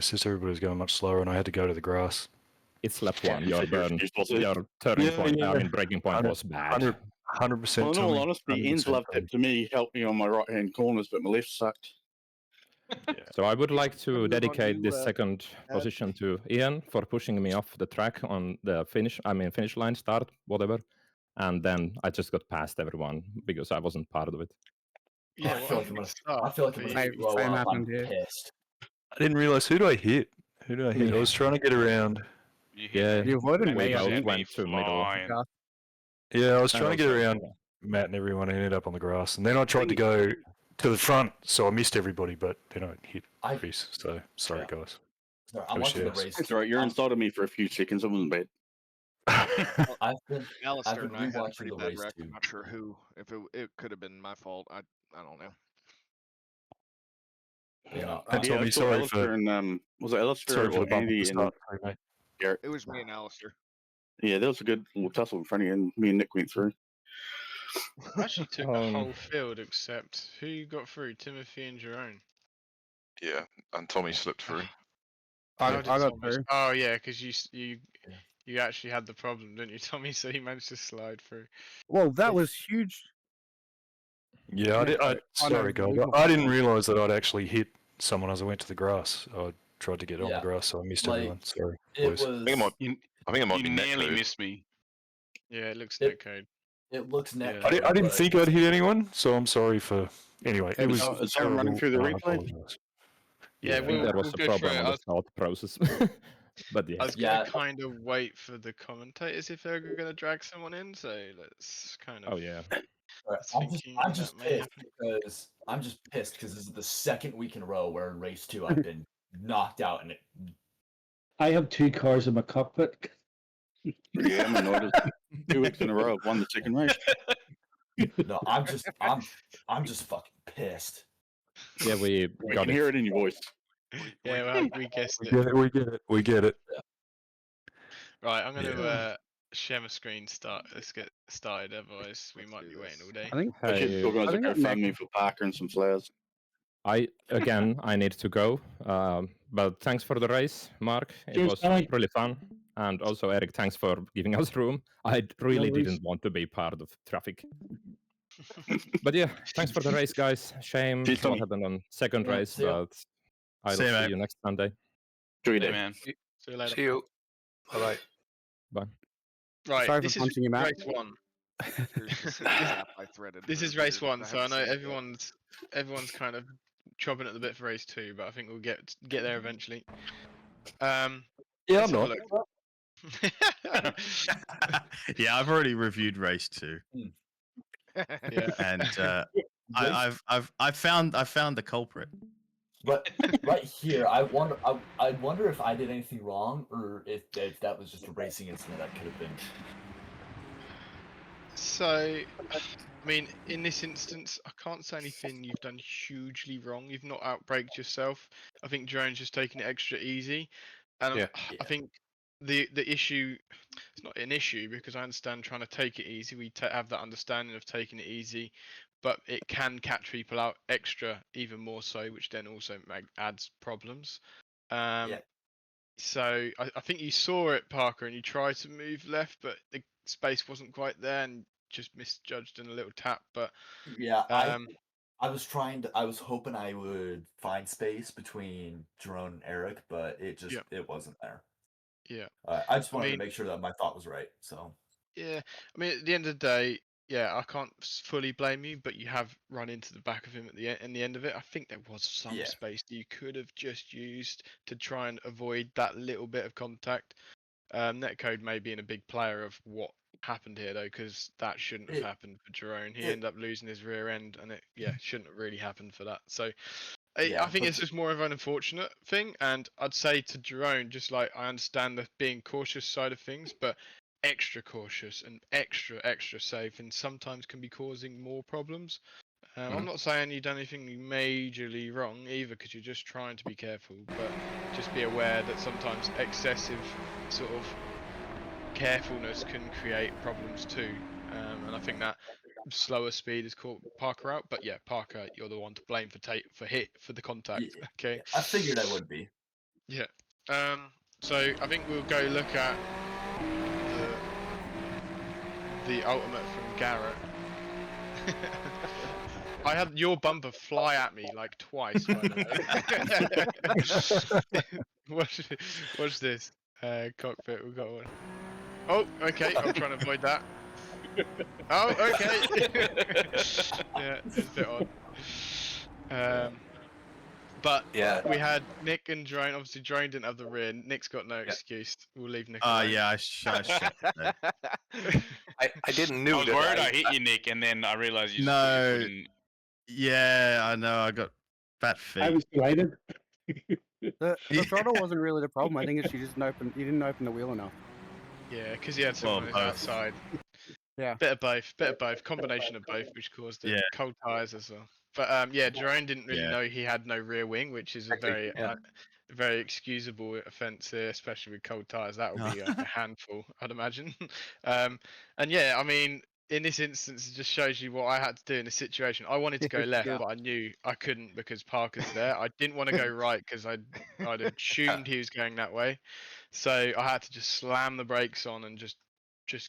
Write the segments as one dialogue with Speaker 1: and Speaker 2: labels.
Speaker 1: Since everybody was going much slower, and I had to go to the grass.
Speaker 2: It's lap 1.
Speaker 3: you
Speaker 2: Your
Speaker 3: said you're
Speaker 2: burn,
Speaker 3: useful,
Speaker 2: your turning point,
Speaker 1: yeah.
Speaker 2: I mean breaking point
Speaker 1: 100
Speaker 2: was bad.
Speaker 1: 100%.
Speaker 3: Well, in all
Speaker 1: Tommy,
Speaker 3: honesty, Ian's
Speaker 1: 100%
Speaker 3: love tip to me helped me on my right-hand corners, but my left sucked.
Speaker 1: Yeah.
Speaker 2: So I would like to
Speaker 4: move on
Speaker 2: dedicate
Speaker 4: to,
Speaker 2: this second position to Ian for pushing me off the track on the finish line, start, whatever. And then I just got past everyone because I wasn't part of it.
Speaker 5: Yeah,
Speaker 6: I feel like I'm gonna
Speaker 5: Same
Speaker 6: blow up. I'm
Speaker 5: happened here.
Speaker 6: pissed.
Speaker 1: I didn't realize who do I hit. I was trying to get around.
Speaker 2: Yeah,
Speaker 5: You avoided
Speaker 2: we
Speaker 5: me. I
Speaker 2: both
Speaker 5: think.
Speaker 2: went to middle.
Speaker 1: Yeah, I was
Speaker 2: And
Speaker 1: trying to get
Speaker 2: also-
Speaker 1: around Matt and everyone. I ended up on the grass, and then I tried to go to the front, so I missed everybody. But then I hit Chris. So sorry, guys.
Speaker 6: No, I went to the race.
Speaker 3: It's all right. You're inside of me for a few seconds. It wasn't bad.
Speaker 6: I've been
Speaker 7: Alistair and I had a
Speaker 6: rewatching
Speaker 7: pretty
Speaker 6: the
Speaker 7: bad
Speaker 6: race
Speaker 7: wreck.
Speaker 6: too.
Speaker 7: I'm not sure who. If it could have been my fault. I don't know.
Speaker 6: Yeah,
Speaker 1: And Tommy, sorry
Speaker 3: Alistair
Speaker 1: for
Speaker 3: and was it Alistair
Speaker 1: sorry for the
Speaker 3: or
Speaker 1: bump at
Speaker 3: Andy
Speaker 1: the
Speaker 3: and
Speaker 1: start, mate.
Speaker 3: Garrett?
Speaker 7: It was me and Alistair.
Speaker 3: Yeah, there was a good little tussle in front of you, and me and Nick went through.
Speaker 8: I actually took the whole field except who got through? Timothy and Jerome.
Speaker 9: Yeah, and Tommy slipped through.
Speaker 5: I got through.
Speaker 8: Oh yeah, because you actually had the problem, didn't you, Tommy? So you managed to slide through.
Speaker 5: Well, that was huge.
Speaker 1: Yeah, sorry, guys. I didn't realise that I'd actually hit someone as I went to the grass. I tried to get on the grass, so I missed everyone. Sorry, boys.
Speaker 9: I think it might be
Speaker 10: nearly
Speaker 9: Netcode.
Speaker 10: missed me.
Speaker 8: Yeah, it looks netcode.
Speaker 6: It looks net.
Speaker 1: I didn't think I'd hit anyone, so I'm sorry for. Anyway, it was.
Speaker 3: Is someone running through the
Speaker 1: I
Speaker 3: replay?
Speaker 1: apologise.
Speaker 8: Yeah,
Speaker 2: I think there was a
Speaker 8: we'll go
Speaker 2: problem
Speaker 8: through it.
Speaker 2: on the thought process. But yeah.
Speaker 8: I was gonna kind of wait for the commentators if they're gonna drag someone in, so let's kind of.
Speaker 2: Oh yeah.
Speaker 6: I'm just pissed because this is the second week in a row where in race 2 I've been knocked out and
Speaker 11: I have 2 cars in my cockpit.
Speaker 3: Yeah, I'm annoyed. 2 weeks in a row, I've won the second race.
Speaker 6: No, I'm just fucking pissed.
Speaker 2: Yeah, we
Speaker 3: can hear it in your voice.
Speaker 8: Yeah, well, we guessed it.
Speaker 1: We get it.
Speaker 8: Right, I'm gonna share my screen. Let's get started. Otherwise, we might be waiting all day.
Speaker 5: I think.
Speaker 3: I should organise a GoFundMe for Parker and some flowers.
Speaker 2: I need to go. But thanks for the race, Mark. It
Speaker 11: Cheers,
Speaker 2: was
Speaker 11: Tommy.
Speaker 2: really fun. And also, Eric, thanks for giving us room. I really
Speaker 11: No worries.
Speaker 2: didn't want to be part of traffic. But yeah, thanks for the race, guys. Shame
Speaker 3: Cheers,
Speaker 2: what
Speaker 3: Tommy.
Speaker 2: happened on second race,
Speaker 6: see ya.
Speaker 2: but I'll see you next Sunday.
Speaker 3: Enjoy your
Speaker 10: Hey,
Speaker 3: day.
Speaker 10: man.
Speaker 8: See you later.
Speaker 10: See you. Bye bye.
Speaker 8: Right,
Speaker 5: Sorry
Speaker 8: this
Speaker 5: for
Speaker 8: is
Speaker 5: punching him out.
Speaker 8: race 1. This is race 1, so I know everyone's kind of chopping at the bit for race 2, but I think we'll get there eventually.
Speaker 1: Yeah,
Speaker 8: let's
Speaker 1: I'm
Speaker 8: have a
Speaker 1: not.
Speaker 8: look.
Speaker 12: Yeah, I've already reviewed race 2,
Speaker 8: Yeah.
Speaker 12: and I've found the culprit.
Speaker 6: But right here, I wonder if I did anything wrong or if that was just a racing incident that could have been.
Speaker 8: So, I mean, in this instance, I can't say anything you've done hugely wrong. You've not outbraked yourself. I think Jerome's just taking it extra easy, and I think the issue, it's not an issue because I understand trying to take it easy. We have that understanding of taking it easy, but it can catch people out extra, even more so, which then also adds problems. So I think you saw it, Parker, and you tried to move left, but the space wasn't quite there, and just misjudged in a little tap. But
Speaker 6: yeah, I was hoping I would find space between Jerome and Eric, but it wasn't there.
Speaker 8: Yeah,
Speaker 6: I just wanted to make sure that my thought was right. So
Speaker 8: yeah, I mean, at the end of the day, yeah, I can't fully blame you, but you have run into the back of him at the end of it. I think there was some space that you could have just used to try and avoid that little bit of contact. Netcode may be in a big player of what happened here though, because that shouldn't have happened for Jerome. He ended up losing his rear end, and it shouldn't have really happened for that. So I think it's just more of an unfortunate thing, and I'd say to Jerome, just like I understand the being cautious side of things, but extra cautious and extra safe, and sometimes can be causing more problems. I'm not saying you've done anything majorly wrong either, because you're just trying to be careful, but just be aware that sometimes excessive sort of carefulness can create problems too. And I think that slower speed has caught Parker out, but yeah, Parker, you're the one to blame for the contact. Okay.
Speaker 6: I figured I would be.
Speaker 8: Yeah. So I think we'll go look at the ultimate from Garrett. I had your bumper fly at me like twice, by the way. Watch this. Cockpit, we've got one. Oh, okay. I'm trying to avoid that. Oh, okay. Yeah, it's a bit odd. But
Speaker 6: Yeah.
Speaker 8: we had Nick and Drone. Obviously, Drone didn't have the rear. Nick's got no excuse. We'll leave Nick alone.
Speaker 12: Yeah, I shot that.
Speaker 9: I didn't
Speaker 4: I
Speaker 9: know
Speaker 4: was
Speaker 9: that.
Speaker 4: worried I hit you, Nick, and then I realized you just put your foot in.
Speaker 12: Yeah, I know. I got fat feet.
Speaker 11: I was delighted.
Speaker 5: The throttle wasn't really the problem. I think it's you didn't open the wheel enough.
Speaker 8: Yeah, because he had someone on his outside.
Speaker 5: Yeah.
Speaker 8: Bit of both, combination of both, which caused it.
Speaker 12: Yeah.
Speaker 8: Cold tires as well. But yeah, Jerome didn't really know he had no rear wing, which is a very excusable offence here, especially with cold tires. That would be like a handful, I'd imagine. And yeah, I mean, in this instance, it just shows you what I had to do in this situation. I wanted to go left, but I knew I couldn't because Parker's there. I didn't want to go right because I'd assumed he was going that way. So I had to just slam the brakes on and just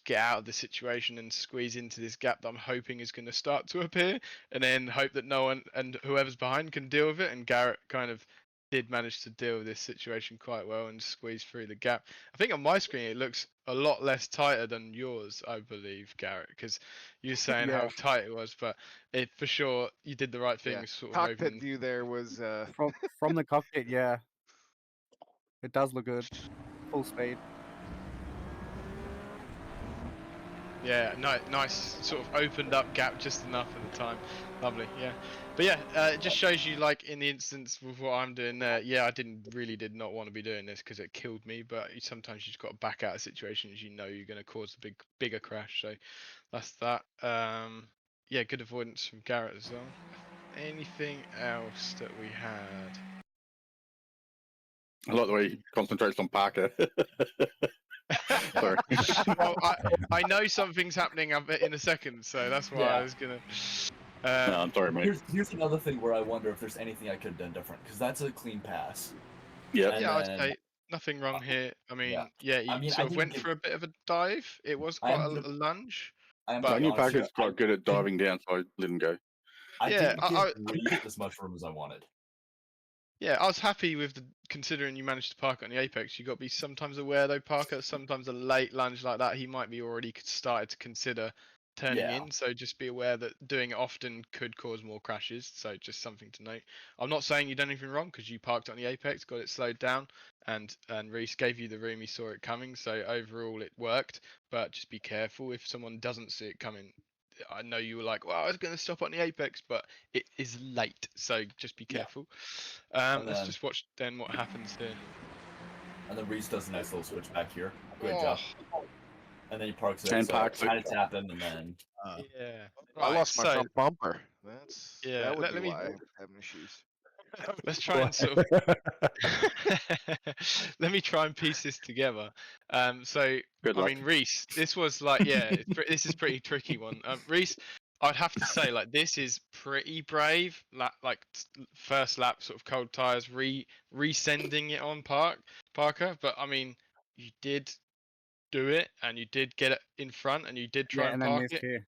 Speaker 8: get out of the situation and squeeze into this gap that I'm hoping is going to start to appear, and then hope that no one and whoever's behind can deal with it. And Garrett kind of did manage to deal with this situation quite well and squeeze through the gap. I think on my screen it looks a lot less tighter than yours, I believe, Garrett, because you're saying how tight it was, but it for sure you did the right thing. Sort of
Speaker 7: cockpit view there was
Speaker 5: from the cockpit. Yeah, it does look good. Full speed.
Speaker 8: Yeah, nice sort of opened up gap just enough at the time. Lovely, yeah. But yeah, it just shows you, like, in the instance with what I'm doing there, yeah, I did not want to be doing this because it killed me, but sometimes you just got to back out of situations you know you're going to cause a bigger crash, so that's that. Yeah, good avoidance from Garrett as well. Anything else that we had?
Speaker 3: I like the way he concentrates on Parker. Sorry.
Speaker 8: Well, I know something's happening in a second, so that's why I was gonna.
Speaker 3: No, I'm sorry, mate.
Speaker 6: Here's another thing where I wonder if there's anything I could have done different, because that's a clean pass.
Speaker 3: Yeah.
Speaker 8: Yeah, I'd say nothing wrong here. I mean, you sort of went for a bit of a dive. It was quite a lunge.
Speaker 3: I knew Parker's quite good at diving down, so I let him go.
Speaker 6: I didn't give Reed as much room as I wanted.
Speaker 8: Yeah, I was happy with considering you managed to park on the apex. You got to be sometimes aware though, Parker. Sometimes a late lunge like that, he might be already started to consider turning in. So just be aware that doing it often could cause more crashes. So just something to note. I'm not saying you done anything wrong because you parked on the apex, got it slowed down, and Reese gave you the room. He saw it coming. So overall, it worked. But just be careful if someone doesn't see it coming. I know you were like, well, I was going to stop on the apex, but it is late, so just be careful. Let's just watch then what happens here.
Speaker 6: And then Reese does a nice little switch back here. Great job. And then he parks it.
Speaker 3: And
Speaker 6: so
Speaker 3: parks
Speaker 6: kind of tap in, and then
Speaker 8: yeah.
Speaker 7: I lost my front bumper. That would be
Speaker 8: me
Speaker 7: why I'm having issues.
Speaker 8: Let's try and sort of let me try and piece this together. So
Speaker 3: Good
Speaker 8: I
Speaker 3: luck.
Speaker 8: mean, Reese, this was like, this is pretty tricky one. Reese, I'd have to say, like, this is pretty brave. Like first lap, sort of cold tires, resending it on Parker. But I mean, you did do it, and you did get it in front, and you did try and park it,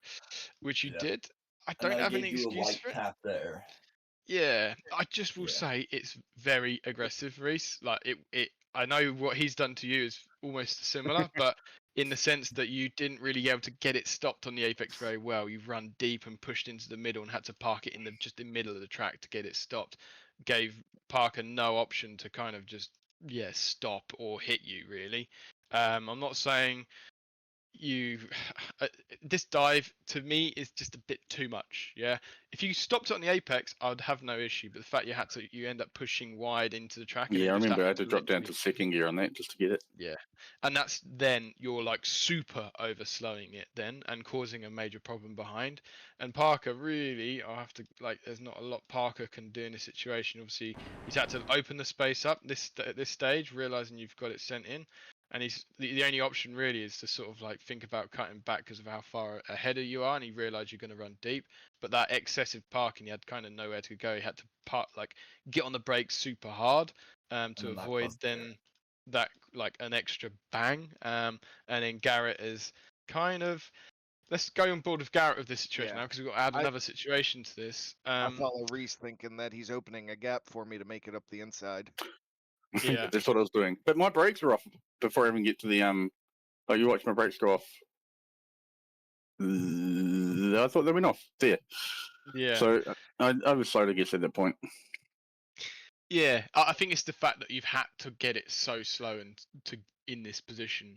Speaker 8: which you did. I don't have any excuse for it.
Speaker 6: Tap there.
Speaker 8: Yeah, I just will say it's very aggressive, Reese. Like I know what he's done to you is almost similar, but in the sense that you didn't really be able to get it stopped on the apex very well. You've run deep and pushed into the middle and had to park it in just the middle of the track to get it stopped. Gave Parker no option to kind of just stop or hit you really. I'm not saying this dive to me is just a bit too much. If you stopped it on the apex, I would have no issue, but the fact you end up pushing wide into the track.
Speaker 3: Yeah, I remember I had to drop down to second gear on that just to get it.
Speaker 8: Yeah, and that's then you're like super overslowing it then and causing a major problem behind. And Parker really, I have to there's not a lot Parker can do in this situation. Obviously, he's had to open the space up at this stage, realizing you've got it sent in. And he's the only option really is to sort of like think about cutting back because of how far ahead of you are, and he realised you're going to run deep. But that excessive parking, he had kind of nowhere to go. He had to get on the brakes super hard, to avoid then that like an extra bang. And then Garrett is kind of. Let's go on board with Garrett with this situation now because we've got to add another situation to this.
Speaker 7: I follow Reese thinking that he's opening a gap for me to make it up the inside.
Speaker 8: Yeah,
Speaker 3: that's what I was doing. But my brakes are off before I even get to the Oh, you watch my brakes go off. I thought they went off there.
Speaker 8: Yeah.
Speaker 3: So I was slow to get to that point.
Speaker 8: Yeah, I think it's the fact that you've had to get it so slow and to in this position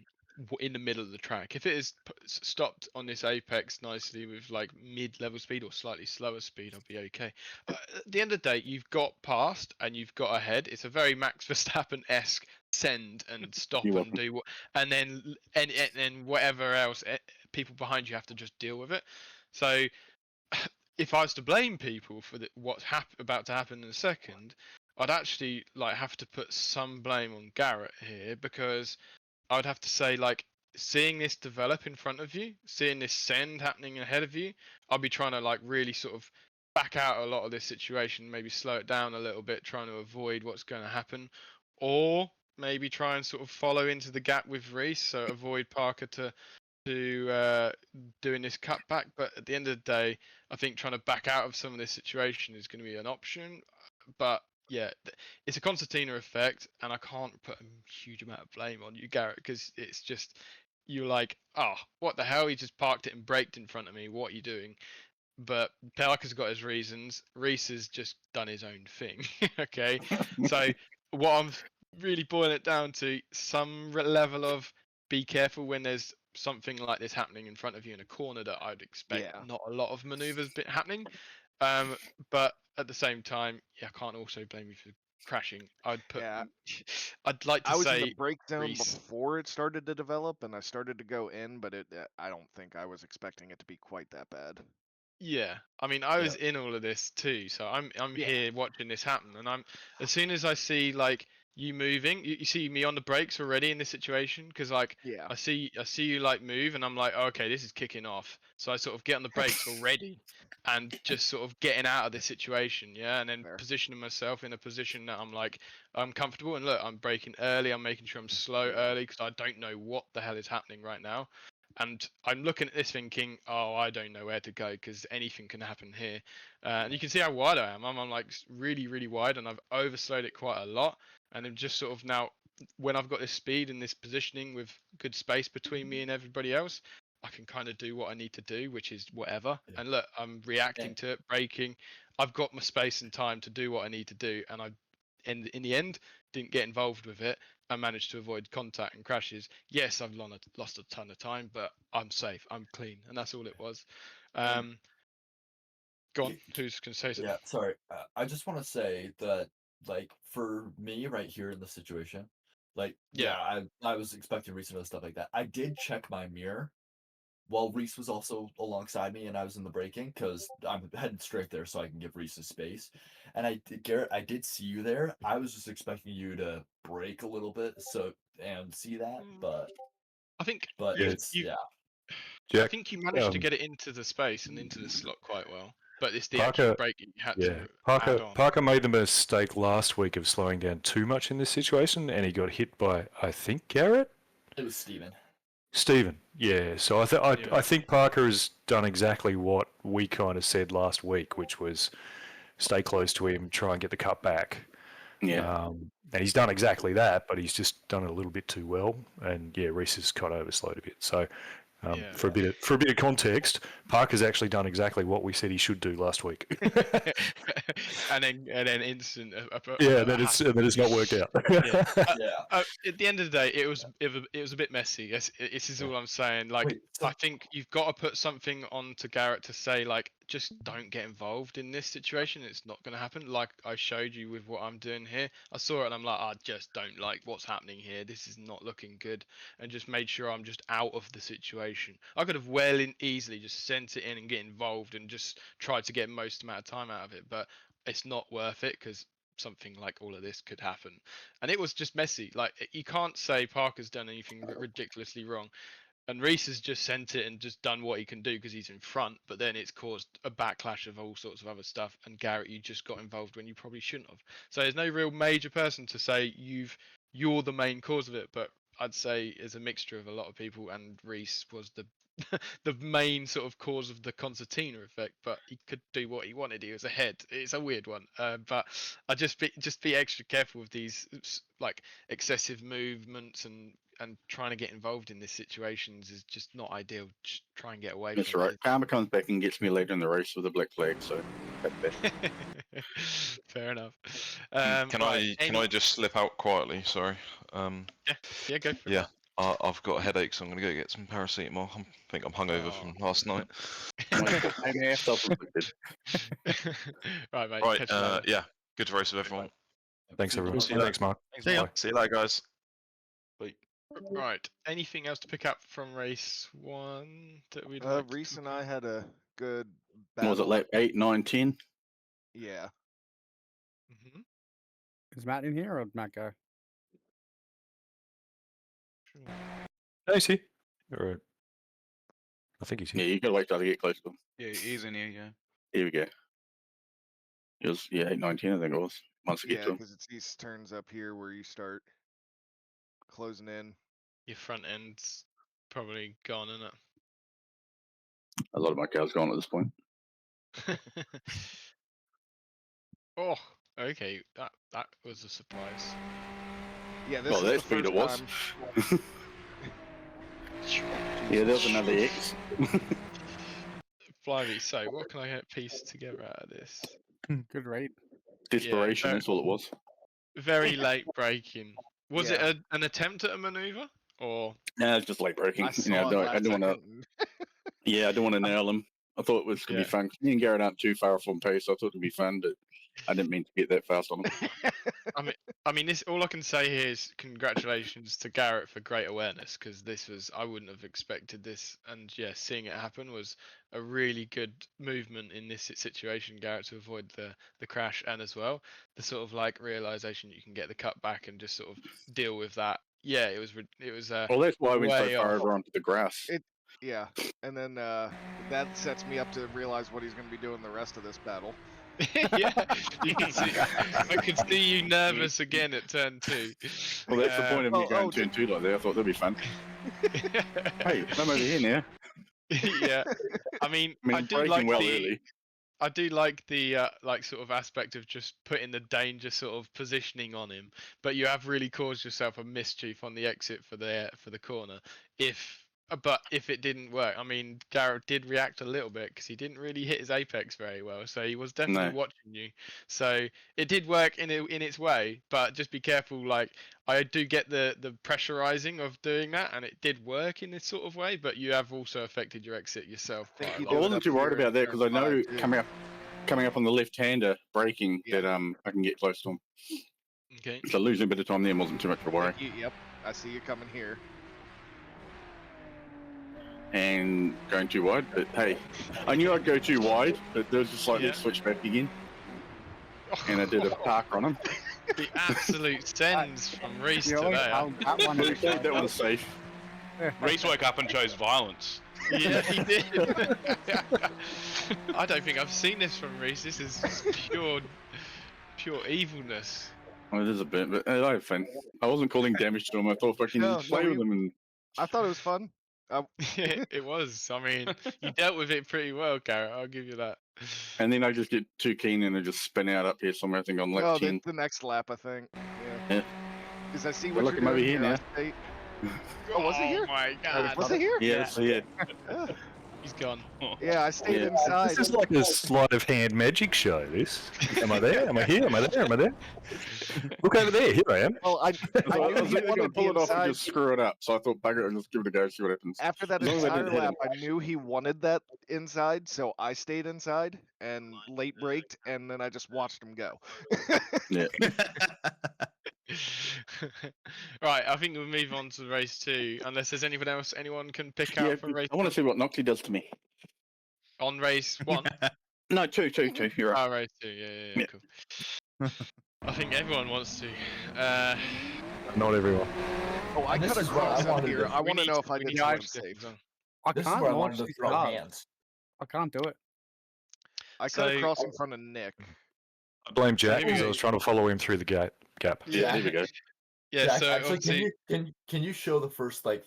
Speaker 8: in the middle of the track. If it is stopped on this apex nicely with like mid-level speed or slightly slower speed, I'll be okay. At the end of the day, you've got past and you've got ahead. It's a very Max Verstappen-esque send and stop and do what, and then whatever else people behind you have to just deal with it. So if I was to blame people for what's about to happen in a second, I'd actually like have to put some blame on Garrett here because I would have to say like seeing this develop in front of you, seeing this send happening ahead of you, I'll be trying to like really sort of back out a lot of this situation, maybe slow it down a little bit, trying to avoid what's going to happen, or maybe try and sort of follow into the gap with Reese, so avoid Parker to doing this cutback. But at the end of the day, I think trying to back out of some of this situation is going to be an option. But yeah, it's a concertina effect, and I can't put a huge amount of blame on you, Garrett, because it's just you're like, oh, what the hell? He just parked it and braked in front of me. What are you doing? But Parker's got his reasons. Reese has just done his own thing. Okay, so what I'm really boiling it down to some level of be careful when there's something like this happening in front of you in a corner that I'd expect not a lot of maneuvers happening. But at the same time, I can't also blame you for crashing. I'd put. I'd like to
Speaker 7: I was
Speaker 8: say
Speaker 7: in the break zone
Speaker 8: Reese.
Speaker 7: before it started to develop, and I started to go in, but I don't think I was expecting it to be quite that bad.
Speaker 8: Yeah, I mean, I was in all of this too, so I'm here watching this happen, and I'm as soon as I see like you moving, you see me on the brakes already in this situation, because like I see you like move, and I'm like, oh, okay, this is kicking off, so I sort of get on the brakes already, and just sort of getting out of this situation, and then positioning myself in a position that I'm like I'm comfortable, and look, I'm braking early, I'm making sure I'm slow early because I don't know what the hell is happening right now. And I'm looking at this thinking, oh, I don't know where to go because anything can happen here. And you can see how wide I am. I'm like really, really wide, and I've overslowed it quite a lot. And I'm just sort of now, when I've got this speed and this positioning with good space between me and everybody else, I can kind of do what I need to do, which is whatever. And look, I'm reacting to it, braking. I've got my space and time to do what I need to do, and I, in the end, didn't get involved with it. I managed to avoid contact and crashes. Yes, I've lost a ton of time, but I'm safe. I'm clean, and that's all it was. Go on. Who's going to say something?
Speaker 6: Yeah, sorry. I just want to say that, like, for me right here in the situation, like, I was expecting Reese to know stuff like that. I did check my mirror while Reese was also alongside me, and I was in the braking because I'm heading straight there so I can give Reese his space. And Garrett, I did see you there. I was just expecting you to brake a little bit and see that, but
Speaker 8: I think
Speaker 6: it's
Speaker 8: Jack, I think you managed to get it into the space and into the slot quite well, but it's the actual brake you had to add on.
Speaker 1: Parker made the mistake last week of slowing down too much in this situation, and he got hit by, I think, Garrett?
Speaker 6: It was
Speaker 1: Stephen, yeah. So I think Parker has done exactly what we kind of said last week, which was stay close to him, try and get the cut back.
Speaker 3: Yeah.
Speaker 1: And he's done exactly that, but he's just done it a little bit too well. And Reese has kind of overslowed a bit. So for a bit of context, Parker's actually done exactly what we said he should do last week.
Speaker 8: and then instant.
Speaker 1: That it's not worked out.
Speaker 8: At the end of the day, it was a bit messy. This is all I'm saying. Like, I think you've got to put something on to Garrett to say, like, just don't get involved in this situation. It's not going to happen. Like I showed you with what I'm doing here. I saw it and I'm like, I just don't like what's happening here. This is not looking good. And just made sure I'm just out of the situation. I could have easily just sent it in and get involved and just tried to get most amount of time out of it. But it's not worth it because something like all of this could happen. And it was just messy. Like, you can't say Parker's done anything ridiculously wrong. And Reese has just sent it and just done what he can do because he's in front, but then it's caused a backlash of all sorts of other stuff. And Garrett, you just got involved when you probably shouldn't have. So there's no real major person to say you're the main cause of it, but I'd say it's a mixture of a lot of people, and Reese was the the main sort of cause of the concertina effect. But he could do what he wanted. He was ahead. It's a weird one, but I just be extra careful with these like excessive movements and trying to get involved in these situations is just not ideal. Just try and get away
Speaker 3: That's
Speaker 8: from
Speaker 3: right.
Speaker 8: it.
Speaker 3: Karma comes back and gets me later in the race with a black flag, so that's bad.
Speaker 8: Fair enough.
Speaker 13: Can I just slip out quietly? Sorry.
Speaker 8: Yeah, go for it.
Speaker 13: Yeah, I've got a headache, so I'm gonna go get some paracetamol. I think I'm hungover from last night.
Speaker 3: Self-inflicted.
Speaker 8: Right, mate.
Speaker 13: Right.
Speaker 8: Catch you later.
Speaker 13: Yeah. Good to race with everyone.
Speaker 1: Thanks, everyone.
Speaker 13: See you later.
Speaker 1: Thanks, Mark.
Speaker 12: See ya.
Speaker 1: Bye.
Speaker 13: See you later, guys. Bye.
Speaker 8: Right. Anything else to pick up from race 1 that we'd like?
Speaker 7: Reese and I had a good
Speaker 3: What
Speaker 7: battle.
Speaker 3: was it, lap 8, 9, 10?
Speaker 7: Yeah.
Speaker 8: Mm-hmm.
Speaker 5: Is Matt in here or did Matt go?
Speaker 1: Hey, see. All right. I think he's
Speaker 3: Yeah,
Speaker 1: here.
Speaker 3: you gotta wait till I get close to him.
Speaker 4: Yeah, he's in here. Yeah.
Speaker 3: Here we go. It was 8, 9, 10, I think it was. Once I get
Speaker 7: Yeah,
Speaker 3: to him.
Speaker 7: because it's these turns up here where you start closing in.
Speaker 8: Your front end's probably gone, isn't
Speaker 3: A lot of my cars gone at this point.
Speaker 8: it? Oh, okay. That was a surprise.
Speaker 7: Yeah, this
Speaker 3: Well,
Speaker 7: is
Speaker 3: that
Speaker 7: the
Speaker 3: speed
Speaker 7: first
Speaker 3: it was.
Speaker 7: time.
Speaker 3: Yeah, there was another X.
Speaker 8: Flyby, so what can I piece together out of this?
Speaker 5: Good rate.
Speaker 3: Desperation,
Speaker 8: Yeah,
Speaker 3: that's all it was.
Speaker 8: very late braking. Was
Speaker 7: Yeah.
Speaker 8: it an attempt at a maneuver or?
Speaker 3: No, it's just late braking.
Speaker 7: I
Speaker 3: You know,
Speaker 7: saw it
Speaker 3: I don't want to. Yeah, I don't want to nail him. I thought it was going to be fun. Me and Garrett aren't too far off on pace. So I thought it would be fun, but I didn't mean to get that fast on him.
Speaker 8: I mean, this. All I can say here is congratulations to Garrett for great awareness, because this was, I wouldn't have expected this, and yeah, seeing it happen was a really good movement in this situation, Garrett, to avoid the crash, and as well the sort of like realization you can get the cut back and just sort of deal with that. Yeah, it was.
Speaker 3: Well, that's why I went so
Speaker 8: way
Speaker 3: far
Speaker 8: off.
Speaker 3: over onto the grass.
Speaker 7: Yeah, and then that sets me up to realize what he's going to be doing the rest of this battle.
Speaker 8: Yeah, you can see. I could see you nervous again at turn 2.
Speaker 3: Well, that's the point of me going turn 2 like that. I thought that'd be fun. Hey, I'm over here now.
Speaker 8: Yeah, I mean I do
Speaker 3: braking
Speaker 8: like
Speaker 3: well
Speaker 8: the.
Speaker 3: early.
Speaker 8: I do like the like sort of aspect of just putting the danger sort of positioning on him, but you have really caused yourself a mischief on the exit for the corner. But if it didn't work, I mean, Garrett did react a little bit because he didn't really hit his apex very well, so he was definitely watching you. So it did work in its way, but just be careful. Like, I do get the pressurizing of doing that, and it did work in this sort of way, but you have also affected your exit yourself quite a lot.
Speaker 3: I wasn't too worried about that because I know coming up on the left-hander braking that I can get close to him.
Speaker 8: Okay.
Speaker 3: So losing a bit of time there wasn't too much of a worry.
Speaker 7: Yep, I see you coming here.
Speaker 3: And going too wide, but hey, I knew I'd go too wide, but there was just like let's switch back again. And I did a park on him.
Speaker 8: The absolute sends from Reese today.
Speaker 3: That one's safe.
Speaker 4: Reese woke up and chose violence.
Speaker 8: Yeah, he did. I don't think I've seen this from Reese. This is pure evilness.
Speaker 3: Well, it is a bit, but I had fun. I wasn't calling damage to him. I thought if I can play with him, and
Speaker 7: I thought it was fun.
Speaker 8: It was. I mean, you dealt with it pretty well, Garrett. I'll give you that.
Speaker 3: And then I just get too keen and I just spin out up here somewhere. I think on lap 10.
Speaker 7: The next lap, I think. Yeah. Because I see what
Speaker 3: Look,
Speaker 7: you're
Speaker 3: I'm over
Speaker 7: doing
Speaker 3: here now.
Speaker 7: Oh, was it here?
Speaker 8: Oh my god.
Speaker 7: Was it here?
Speaker 3: Yeah.
Speaker 8: He's gone.
Speaker 7: Yeah, I stayed inside.
Speaker 1: This is like a sleight of hand magic show. This. Am I there? Am I here? Am I there? Am I there? Look over there. Here I am.
Speaker 7: Well, I
Speaker 3: I
Speaker 7: knew
Speaker 3: was
Speaker 7: he
Speaker 3: going to
Speaker 7: wanted
Speaker 3: pull
Speaker 7: the
Speaker 3: it off and
Speaker 7: inside.
Speaker 3: just screw it up. So I thought, bugger it, I'll just give it a go, see what happens.
Speaker 7: After that
Speaker 3: As long as I
Speaker 7: entire
Speaker 3: didn't hit
Speaker 7: lap,
Speaker 3: him.
Speaker 7: I knew he wanted that inside, so I stayed inside and late braked, and then I just watched him go.
Speaker 3: Yeah.
Speaker 8: Right, I think we'll move on to race 2, unless there's anyone else anyone can pick out for race
Speaker 3: I want to see what Noxley does to me.
Speaker 8: on race 1.
Speaker 3: No, two. You're right.
Speaker 8: Oh, race 2. Yeah, cool. I think everyone wants to.
Speaker 1: Not everyone.
Speaker 7: Oh, I
Speaker 6: this
Speaker 7: cut
Speaker 6: is where I
Speaker 7: across up
Speaker 6: wanted
Speaker 7: here.
Speaker 6: to-
Speaker 7: I
Speaker 8: We
Speaker 7: want to
Speaker 8: need
Speaker 7: know if I
Speaker 8: we
Speaker 7: did
Speaker 8: need to
Speaker 7: something
Speaker 8: watch this
Speaker 7: safe.
Speaker 8: as well.
Speaker 5: I
Speaker 6: This is
Speaker 5: can't
Speaker 6: where I
Speaker 5: launch
Speaker 6: wanted to
Speaker 5: these
Speaker 6: throw
Speaker 5: cars.
Speaker 6: hands.
Speaker 5: I can't do it.
Speaker 7: I cut
Speaker 8: So-
Speaker 7: across in front of Nick.
Speaker 1: I blame Jack
Speaker 8: here we
Speaker 1: because I
Speaker 8: go.
Speaker 1: was trying to follow him through the gap.
Speaker 3: Yeah, there we go.
Speaker 8: Yeah,
Speaker 6: Jack,
Speaker 8: so
Speaker 6: actually,
Speaker 8: obviously,
Speaker 6: can you show the first like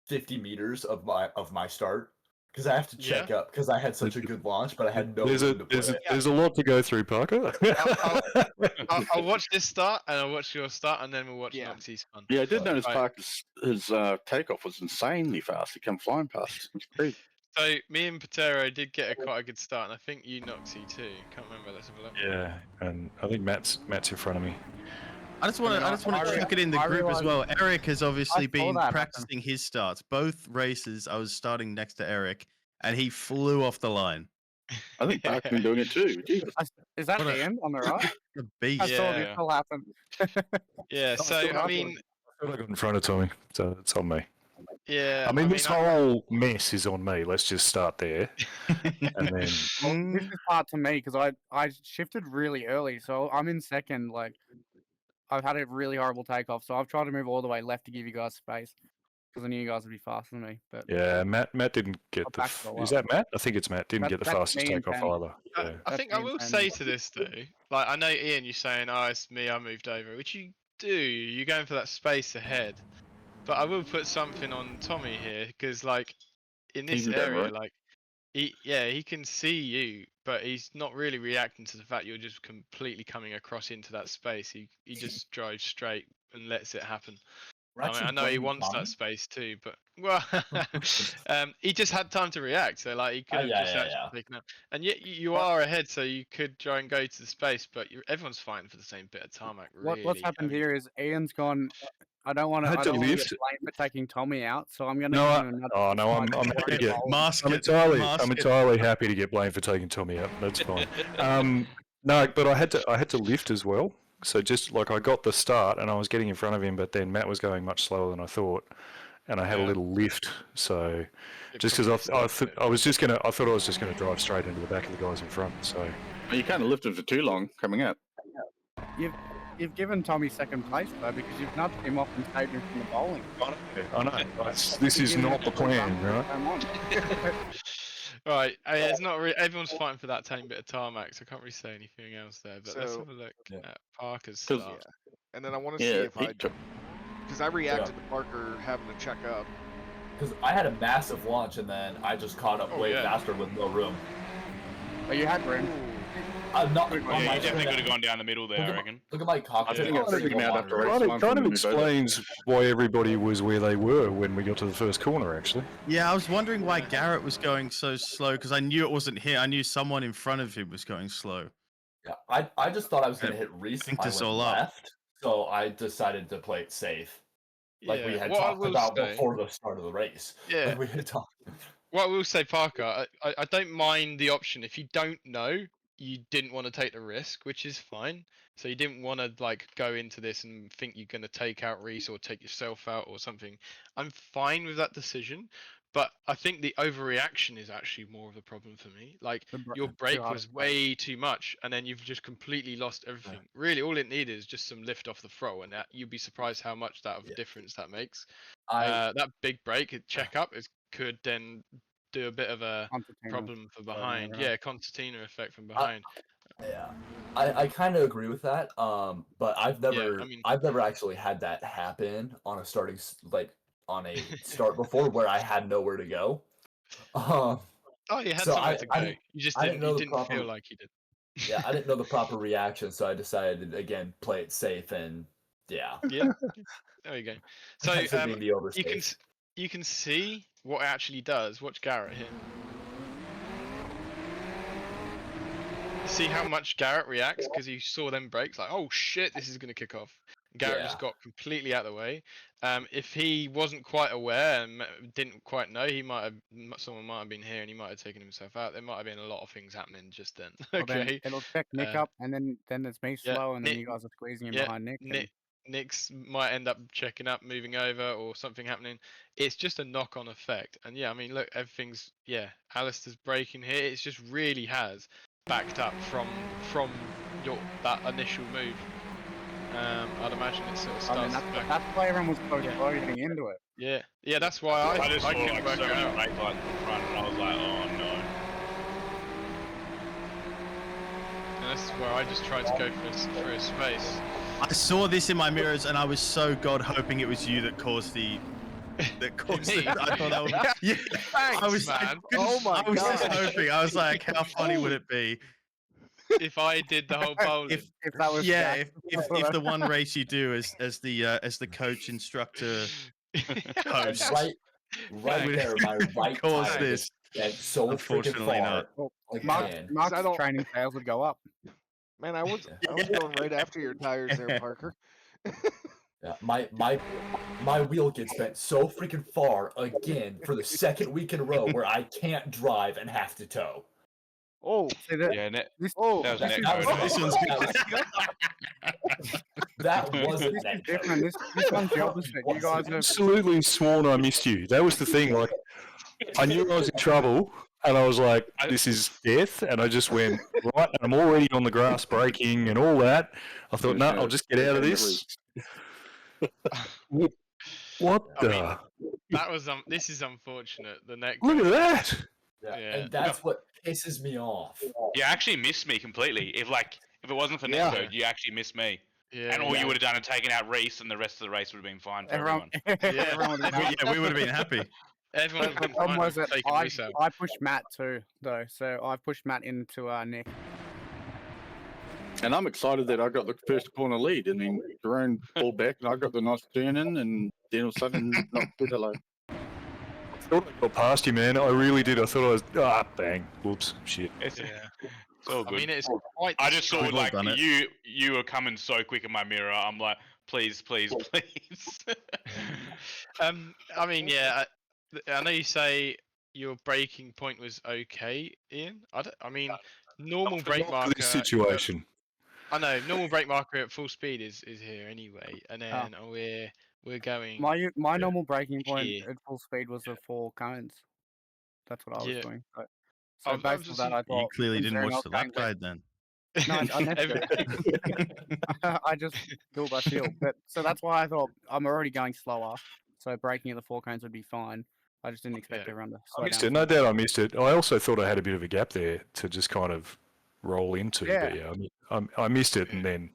Speaker 6: 50 meters of my start? Because I have to check up because I had such a good launch, but I had no
Speaker 1: There's a
Speaker 6: room to put it.
Speaker 1: there's a lot to go through, Parker.
Speaker 8: I'll watch this start and I'll watch your start and then we'll watch
Speaker 7: Yeah.
Speaker 8: Noxie's fun.
Speaker 3: Yeah, I did notice
Speaker 8: Right.
Speaker 3: Parker's his takeoff was insanely fast. He came flying past. It's great.
Speaker 8: So me and Patero did get quite a good start, and I think you Noxie too. Can't remember. Let's have a look.
Speaker 1: Yeah, and I think Matt's in front of me.
Speaker 12: I just want to chuck it in the
Speaker 5: I
Speaker 12: group as
Speaker 5: realised-
Speaker 12: well. Eric has obviously
Speaker 5: saw
Speaker 12: been
Speaker 5: that happen.
Speaker 12: practicing his starts. Both races, I was starting next to Eric, and he flew off the line.
Speaker 3: I think Parker's been doing it too. Jesus.
Speaker 5: Is that
Speaker 12: What a-
Speaker 5: Ian on the right?
Speaker 12: A
Speaker 5: I
Speaker 12: beast.
Speaker 5: saw
Speaker 8: Yeah.
Speaker 5: this all happen.
Speaker 8: Yeah.
Speaker 5: That's
Speaker 8: So
Speaker 5: what
Speaker 8: I
Speaker 5: I
Speaker 8: mean,
Speaker 1: I thought I got in front of Tommy, so it's on me.
Speaker 8: yeah.
Speaker 1: I mean, this whole mess is on me. Let's just start there, and then
Speaker 5: Well, this is part to me because I shifted really early, so I'm in second. Like I've had a really horrible takeoff, so I've tried to move all the way left to give you guys space because I knew you guys would be faster than me. But
Speaker 1: yeah, Matt didn't get
Speaker 5: I'll
Speaker 1: the.
Speaker 5: back it all
Speaker 1: Is
Speaker 5: up.
Speaker 1: that Matt? I think it's Matt. Didn't get the
Speaker 5: That's
Speaker 1: fastest
Speaker 5: me and
Speaker 1: takeoff
Speaker 5: Ben.
Speaker 1: either. Yeah.
Speaker 8: I think I
Speaker 5: That's me
Speaker 8: will
Speaker 5: and
Speaker 8: say to this though, like I know Ian, you're saying, "Oh, it's me. I moved over," which you do. You're going for that space ahead. But I will put something on Tommy here because, like, in this
Speaker 3: Even better,
Speaker 8: area,
Speaker 3: right?
Speaker 8: like, he can see you, but he's not really reacting to the fact you're just completely coming across into that space. He just drives straight and lets it happen.
Speaker 6: We're
Speaker 8: I mean,
Speaker 6: actually
Speaker 8: I know he
Speaker 6: playing
Speaker 8: wants
Speaker 6: Tommy?
Speaker 8: that space too, but well, he just had time to react. So like he could have
Speaker 6: yeah,
Speaker 8: just
Speaker 6: yeah,
Speaker 8: actually
Speaker 6: yeah.
Speaker 8: taken out. And yet you are ahead, so you could try and go to the space, but everyone's fighting for the same bit of tarmac. Really,
Speaker 5: What's happened
Speaker 8: heavy.
Speaker 5: here is Ian's gone. I don't want
Speaker 1: I
Speaker 5: to.
Speaker 1: had
Speaker 5: I
Speaker 1: to
Speaker 5: don't want to
Speaker 1: lift.
Speaker 5: get blamed for taking Tommy out, so I'm going to
Speaker 1: No,
Speaker 5: give
Speaker 1: I-
Speaker 5: him another.
Speaker 1: oh no, I'm
Speaker 5: try
Speaker 1: happy to
Speaker 5: and
Speaker 1: get.
Speaker 5: roll.
Speaker 12: Mask
Speaker 1: I'm
Speaker 12: it.
Speaker 1: entirely
Speaker 12: Mask it.
Speaker 1: happy to get blamed for taking Tommy out. That's fine. No, but I had to lift as well. So just like I got the start and I was getting in front of him, but then Matt was going much slower than I thought, and I had a
Speaker 8: Yeah.
Speaker 1: little lift. So
Speaker 8: It
Speaker 1: just
Speaker 8: probably
Speaker 1: because I
Speaker 8: stopped it.
Speaker 1: thought I was just gonna drive straight into the back of the guys in front. So
Speaker 3: Well, you kind of lifted for too long coming out.
Speaker 5: You've given Tommy second place though because you've nudged him off and saved him from the bowling.
Speaker 1: I know this is not the plan, right?
Speaker 5: Come on.
Speaker 8: Right, it's not really. Everyone's fighting for that tiny bit of tarmac, so I can't really say anything else there. But let's
Speaker 7: So-
Speaker 8: have a look at Parker's
Speaker 3: 'Cause-
Speaker 8: start.
Speaker 7: And then I want to see
Speaker 3: Yeah,
Speaker 7: if
Speaker 3: he
Speaker 7: I,
Speaker 3: took.
Speaker 7: because I reacted to Parker having to check up.
Speaker 6: Because I had a massive launch and then I just caught up
Speaker 8: Oh,
Speaker 6: way
Speaker 8: yeah.
Speaker 6: faster with no room.
Speaker 5: But you had room.
Speaker 6: I'm not.
Speaker 8: Oh,
Speaker 6: on
Speaker 4: Yeah,
Speaker 6: my
Speaker 4: you definitely
Speaker 6: screen.
Speaker 4: could have gone down the middle there, I
Speaker 6: Look at,
Speaker 4: reckon.
Speaker 6: look at my cockpit.
Speaker 3: I think I've figured out after race
Speaker 1: Kind
Speaker 3: one
Speaker 1: of
Speaker 3: from the move over.
Speaker 1: explains why everybody was where they were when we got to the first corner. Actually,
Speaker 12: Yeah, I was wondering why Garrett was going so slow because I knew it wasn't him. I knew someone in front of him was going slow.
Speaker 6: Yeah, I just thought I was going to hit Reese if
Speaker 12: Synced
Speaker 6: I
Speaker 12: us
Speaker 6: went
Speaker 12: all up.
Speaker 6: left, so I decided to play it safe. Like we
Speaker 8: Yeah,
Speaker 6: had
Speaker 8: what I
Speaker 6: talked
Speaker 8: will
Speaker 6: about
Speaker 8: say-
Speaker 6: before the start of the race.
Speaker 8: Yeah.
Speaker 6: Like we had talked.
Speaker 8: What I will say, Parker, I don't mind the option. If you don't know, you didn't want to take the risk, which is fine. So you didn't want to like go into this and think you're going to take out Reese or take yourself out or something. I'm fine with that decision, but I think the overreaction is actually more of the problem for me. Like your brake was way too much, and then you've just completely lost everything. Really, all it needed is just some lift off the throttle, and you'd be surprised how much that of a difference that makes. That big brake check up could then do a bit of a problem for behind. Yeah, concertina effect from behind.
Speaker 6: Yeah, I kind of agree with that. But I've never
Speaker 8: I mean-
Speaker 6: I've never actually had that happen on a on a start before where I had nowhere to go.
Speaker 8: Oh, you had
Speaker 6: so
Speaker 8: somewhere to go.
Speaker 6: didn't-
Speaker 8: You just
Speaker 6: I
Speaker 8: didn't.
Speaker 6: know
Speaker 8: You
Speaker 6: the
Speaker 8: didn't
Speaker 6: proper-
Speaker 8: feel like you did.
Speaker 6: Yeah, I didn't know the proper reaction, so I decided again play it safe and yeah.
Speaker 8: Yeah. There you go. So
Speaker 6: Instead of being the
Speaker 8: you
Speaker 6: oversafe.
Speaker 8: can you can see what it actually does. Watch Garrett here. See how much Garrett reacts because he saw them brakes. Like, oh shit, this is gonna kick off. Garrett just got completely out of the way. If he wasn't quite aware and didn't quite know, someone might have been here and he might have taken himself out. There might have been a lot of things happening just then.
Speaker 5: Well, then
Speaker 8: Okay.
Speaker 5: it'll check Nick up, and then it's me
Speaker 8: yeah,
Speaker 5: slow, and then
Speaker 8: Nick-
Speaker 5: you guys are squeezing in
Speaker 8: yeah,
Speaker 5: behind Nick.
Speaker 8: Nick's might end up checking up, moving over, or something happening. It's just a knock-on effect. And yeah, I mean, look, everything's Alistair's braking here. It just really has backed up from that initial move. I'd imagine it sort of
Speaker 5: I
Speaker 8: starts.
Speaker 5: mean, that's why everyone was so slow getting into it.
Speaker 8: Yeah, yeah, that's why
Speaker 4: I just saw
Speaker 8: couldn't
Speaker 4: like
Speaker 8: work
Speaker 4: so
Speaker 8: it
Speaker 4: many
Speaker 8: out.
Speaker 4: brake lights in front, and I was like, oh no.
Speaker 8: And this is where I just tried to go for a space.
Speaker 12: I saw this in my mirrors, and I was so god hoping it was you that caused the. That caused it. I thought I would. Yeah,
Speaker 8: Thanks,
Speaker 12: I was.
Speaker 8: man.
Speaker 7: Oh my
Speaker 12: I was just
Speaker 7: God.
Speaker 12: hoping. I was like, how funny would it be?
Speaker 8: If I did the whole bowling.
Speaker 5: If that was
Speaker 12: Yeah,
Speaker 5: Jack.
Speaker 12: if the one race you do as the coach instructor host
Speaker 6: Right there, my right
Speaker 12: cause
Speaker 6: tire
Speaker 12: this.
Speaker 6: bent so freaking
Speaker 12: Unfortunately
Speaker 6: far.
Speaker 12: not.
Speaker 6: Again.
Speaker 5: Mark's
Speaker 7: don't-
Speaker 5: training sales would go up.
Speaker 7: Man, I was going right after your tires there, Parker.
Speaker 6: Yeah, my wheel gets bent so freaking far again for the second week in a row where I can't drive and have to tow.
Speaker 7: Oh,
Speaker 5: See, that,
Speaker 4: Yeah,
Speaker 5: this,
Speaker 7: oh,
Speaker 4: that was
Speaker 5: this
Speaker 4: neck
Speaker 5: is-
Speaker 4: code.
Speaker 12: This one's
Speaker 6: That
Speaker 5: this
Speaker 6: wasn't
Speaker 5: is
Speaker 6: that
Speaker 5: different. This one's the opposite. You guys have
Speaker 1: Absolutely sworn I missed you. That was the thing. Like, I knew I was in trouble, and I was like, "This is death," and I just went right. And I'm already on the grass, braking and all that. I thought, "No, I'll just get out of this." What the?
Speaker 8: That was this is unfortunate. The neck.
Speaker 1: Look at that!
Speaker 6: Yeah,
Speaker 8: Yeah.
Speaker 6: and that's what pisses me off.
Speaker 4: You actually missed me completely. If it wasn't for
Speaker 7: Yeah.
Speaker 4: netcode, you actually missed me.
Speaker 8: Yeah.
Speaker 4: And all you would have done is taken out Reese, and the rest of the race would have been fine for everyone.
Speaker 5: everyone would have
Speaker 12: Yeah, we would have been happy.
Speaker 8: Everyone
Speaker 5: The
Speaker 8: would have been
Speaker 5: problem
Speaker 8: fine
Speaker 5: was that
Speaker 8: taking Reese out.
Speaker 5: I pushed Matt too, though. So I pushed Matt into Nick.
Speaker 3: And I'm excited that I got the first corner lead. And then Jerome pulled back, and I got the nice turn in, and then all of a sudden, not good hello.
Speaker 1: I thought I got past you, man. I really did. I thought I was bang, whoops, shit.
Speaker 4: It's
Speaker 8: Yeah.
Speaker 4: all
Speaker 8: I
Speaker 4: good.
Speaker 8: mean, it's quite.
Speaker 4: I just saw
Speaker 12: We've all
Speaker 4: like
Speaker 12: done it.
Speaker 4: you were coming so quick in my mirror. I'm like, please, please, please.
Speaker 8: I mean, yeah. I know you say your braking point was okay, Ian. I mean, normal brake
Speaker 1: For
Speaker 8: marker.
Speaker 1: this situation.
Speaker 8: I know normal brake marker at full speed is here anyway, and then we're going.
Speaker 5: My normal braking point
Speaker 8: Here.
Speaker 5: at full speed was the 4 cones. That's what I was
Speaker 8: Yeah.
Speaker 5: doing. So
Speaker 8: I'm
Speaker 5: based on
Speaker 8: just-
Speaker 5: that, I
Speaker 12: You
Speaker 5: thought.
Speaker 12: clearly didn't
Speaker 5: considering I
Speaker 12: watch
Speaker 5: was
Speaker 12: the lap
Speaker 5: going
Speaker 12: guide then.
Speaker 5: No, I missed
Speaker 8: Every-
Speaker 5: it. I just feel by feel. But so that's why I thought I'm already going slower. So braking at the 4 cones would be fine. I just didn't expect
Speaker 8: Yeah.
Speaker 5: everyone to
Speaker 1: I
Speaker 5: slow
Speaker 1: missed
Speaker 5: down.
Speaker 1: it. No doubt I missed it. I also thought I had a bit of a gap there to just kind of roll into. But
Speaker 5: Yeah.
Speaker 1: yeah, I missed it, and then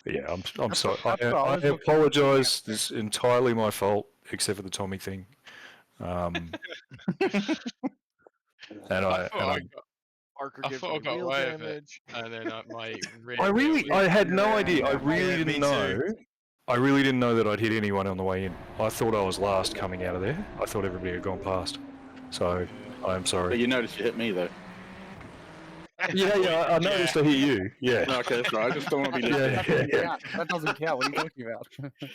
Speaker 1: yeah, I'm sorry.
Speaker 5: that's what I
Speaker 1: I
Speaker 5: was looking at.
Speaker 1: apologise. This is entirely my fault, except for the Tommy thing. And
Speaker 8: I thought I got,
Speaker 7: Parker
Speaker 8: I
Speaker 7: gives
Speaker 8: thought I
Speaker 7: me
Speaker 8: got
Speaker 7: wheel
Speaker 8: away with it,
Speaker 7: damage.
Speaker 8: and then my rear.
Speaker 1: I really,
Speaker 8: wheel-
Speaker 1: I had no idea. I really
Speaker 12: Yeah, me
Speaker 1: didn't know. I really didn't know that I'd hit anyone on the way in. I thought I was last coming out of there. I thought everybody had gone past. So I am
Speaker 3: But
Speaker 1: sorry.
Speaker 3: you noticed you hit me, though.
Speaker 1: Yeah, I noticed I hit you. Yeah.
Speaker 3: Okay, that's right. I just don't want to be left
Speaker 1: Yeah.
Speaker 3: out.
Speaker 5: That doesn't count. That doesn't count. What are you talking about?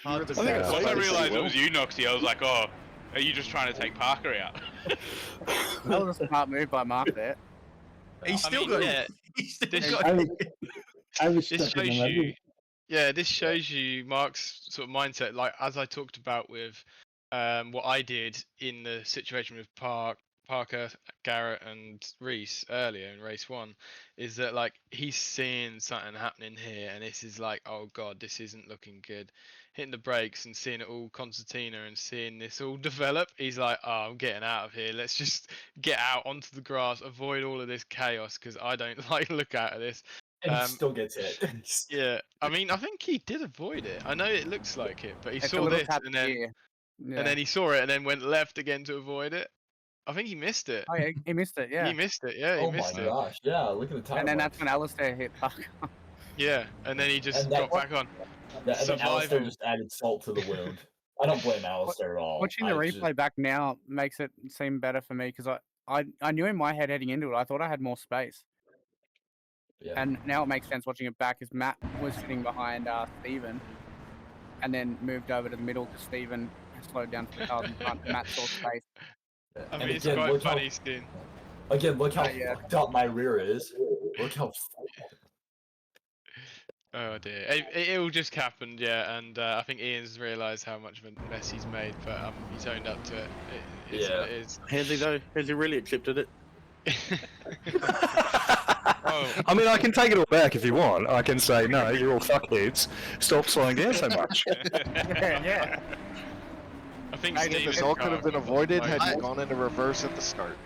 Speaker 12: Hard to
Speaker 3: I think
Speaker 12: say.
Speaker 3: it's
Speaker 4: Once I
Speaker 3: played
Speaker 4: realised
Speaker 3: pretty
Speaker 4: it was you, Noxie, I was like, oh, are you just trying to take Parker out?
Speaker 5: That was a smart move by Mark there.
Speaker 12: He's still
Speaker 8: mean,
Speaker 12: got.
Speaker 8: yeah,
Speaker 12: He's still
Speaker 8: this-
Speaker 12: got.
Speaker 11: I was
Speaker 8: This
Speaker 11: stuck in the
Speaker 8: shows
Speaker 11: middle.
Speaker 8: you. Yeah, this shows you Mark's sort of mindset. Like as I talked about with what I did in the situation with Parker, Garrett, and Reese earlier in race 1, is that like he's seeing something happening here, and this is like, oh god, this isn't looking good. Hitting the brakes and seeing it all concertina and seeing this all develop, he's like, oh, I'm getting out of here. Let's just get out onto the grass, avoid all of this chaos because I don't like the look out of this.
Speaker 6: And he still gets hit.
Speaker 8: Yeah, I mean, I think he did avoid it. I know it looks like it, but he
Speaker 5: It's a
Speaker 8: saw
Speaker 5: little
Speaker 8: this
Speaker 5: tap
Speaker 8: and then
Speaker 5: here. Yeah.
Speaker 8: and then he saw it and then went left again to avoid it. I think he missed it.
Speaker 5: Oh yeah, he missed it. Yeah.
Speaker 8: He missed it. Yeah, he
Speaker 6: Oh my
Speaker 8: missed it.
Speaker 6: gosh! Yeah, look at the time.
Speaker 5: And then that's when Alistair hit Parker.
Speaker 8: Yeah, and then he just
Speaker 6: And that-
Speaker 8: got back on.
Speaker 6: Yeah, and then Alistair
Speaker 8: survival.
Speaker 6: just added salt to the wound. I don't blame Alistair at all.
Speaker 5: Watching the
Speaker 6: I
Speaker 5: replay
Speaker 6: just-
Speaker 5: back now makes it seem better for me because I knew in my head heading into it, I thought I had more space.
Speaker 6: Yeah.
Speaker 5: And now it makes sense watching it back, as Matt was sitting behind Steven and then moved over to the middle to Steven, slowed down to the cars in front. Matt saw space.
Speaker 6: Yeah.
Speaker 8: I
Speaker 6: And
Speaker 8: mean, it's
Speaker 6: again,
Speaker 8: quite
Speaker 6: look how-
Speaker 8: funny seeing.
Speaker 6: Again, look how
Speaker 5: Yeah.
Speaker 6: fucked up my rear is. Look how.
Speaker 8: Oh dear, it all just happened, yeah. And I think Ian's realised how much of a mess he's made, but he's owned up to it. It's what it is.
Speaker 3: Has he, though? Has he really accepted it?
Speaker 8: Oh,
Speaker 1: I mean, I can take it all back if you want. I can say, no, you're all fuckheads. Stop slowing down so much.
Speaker 5: Yeah.
Speaker 4: I think
Speaker 7: This
Speaker 4: Steve's
Speaker 7: all
Speaker 4: car
Speaker 7: could have been
Speaker 4: got the
Speaker 7: avoided had
Speaker 4: most-
Speaker 7: you gone into reverse at the start.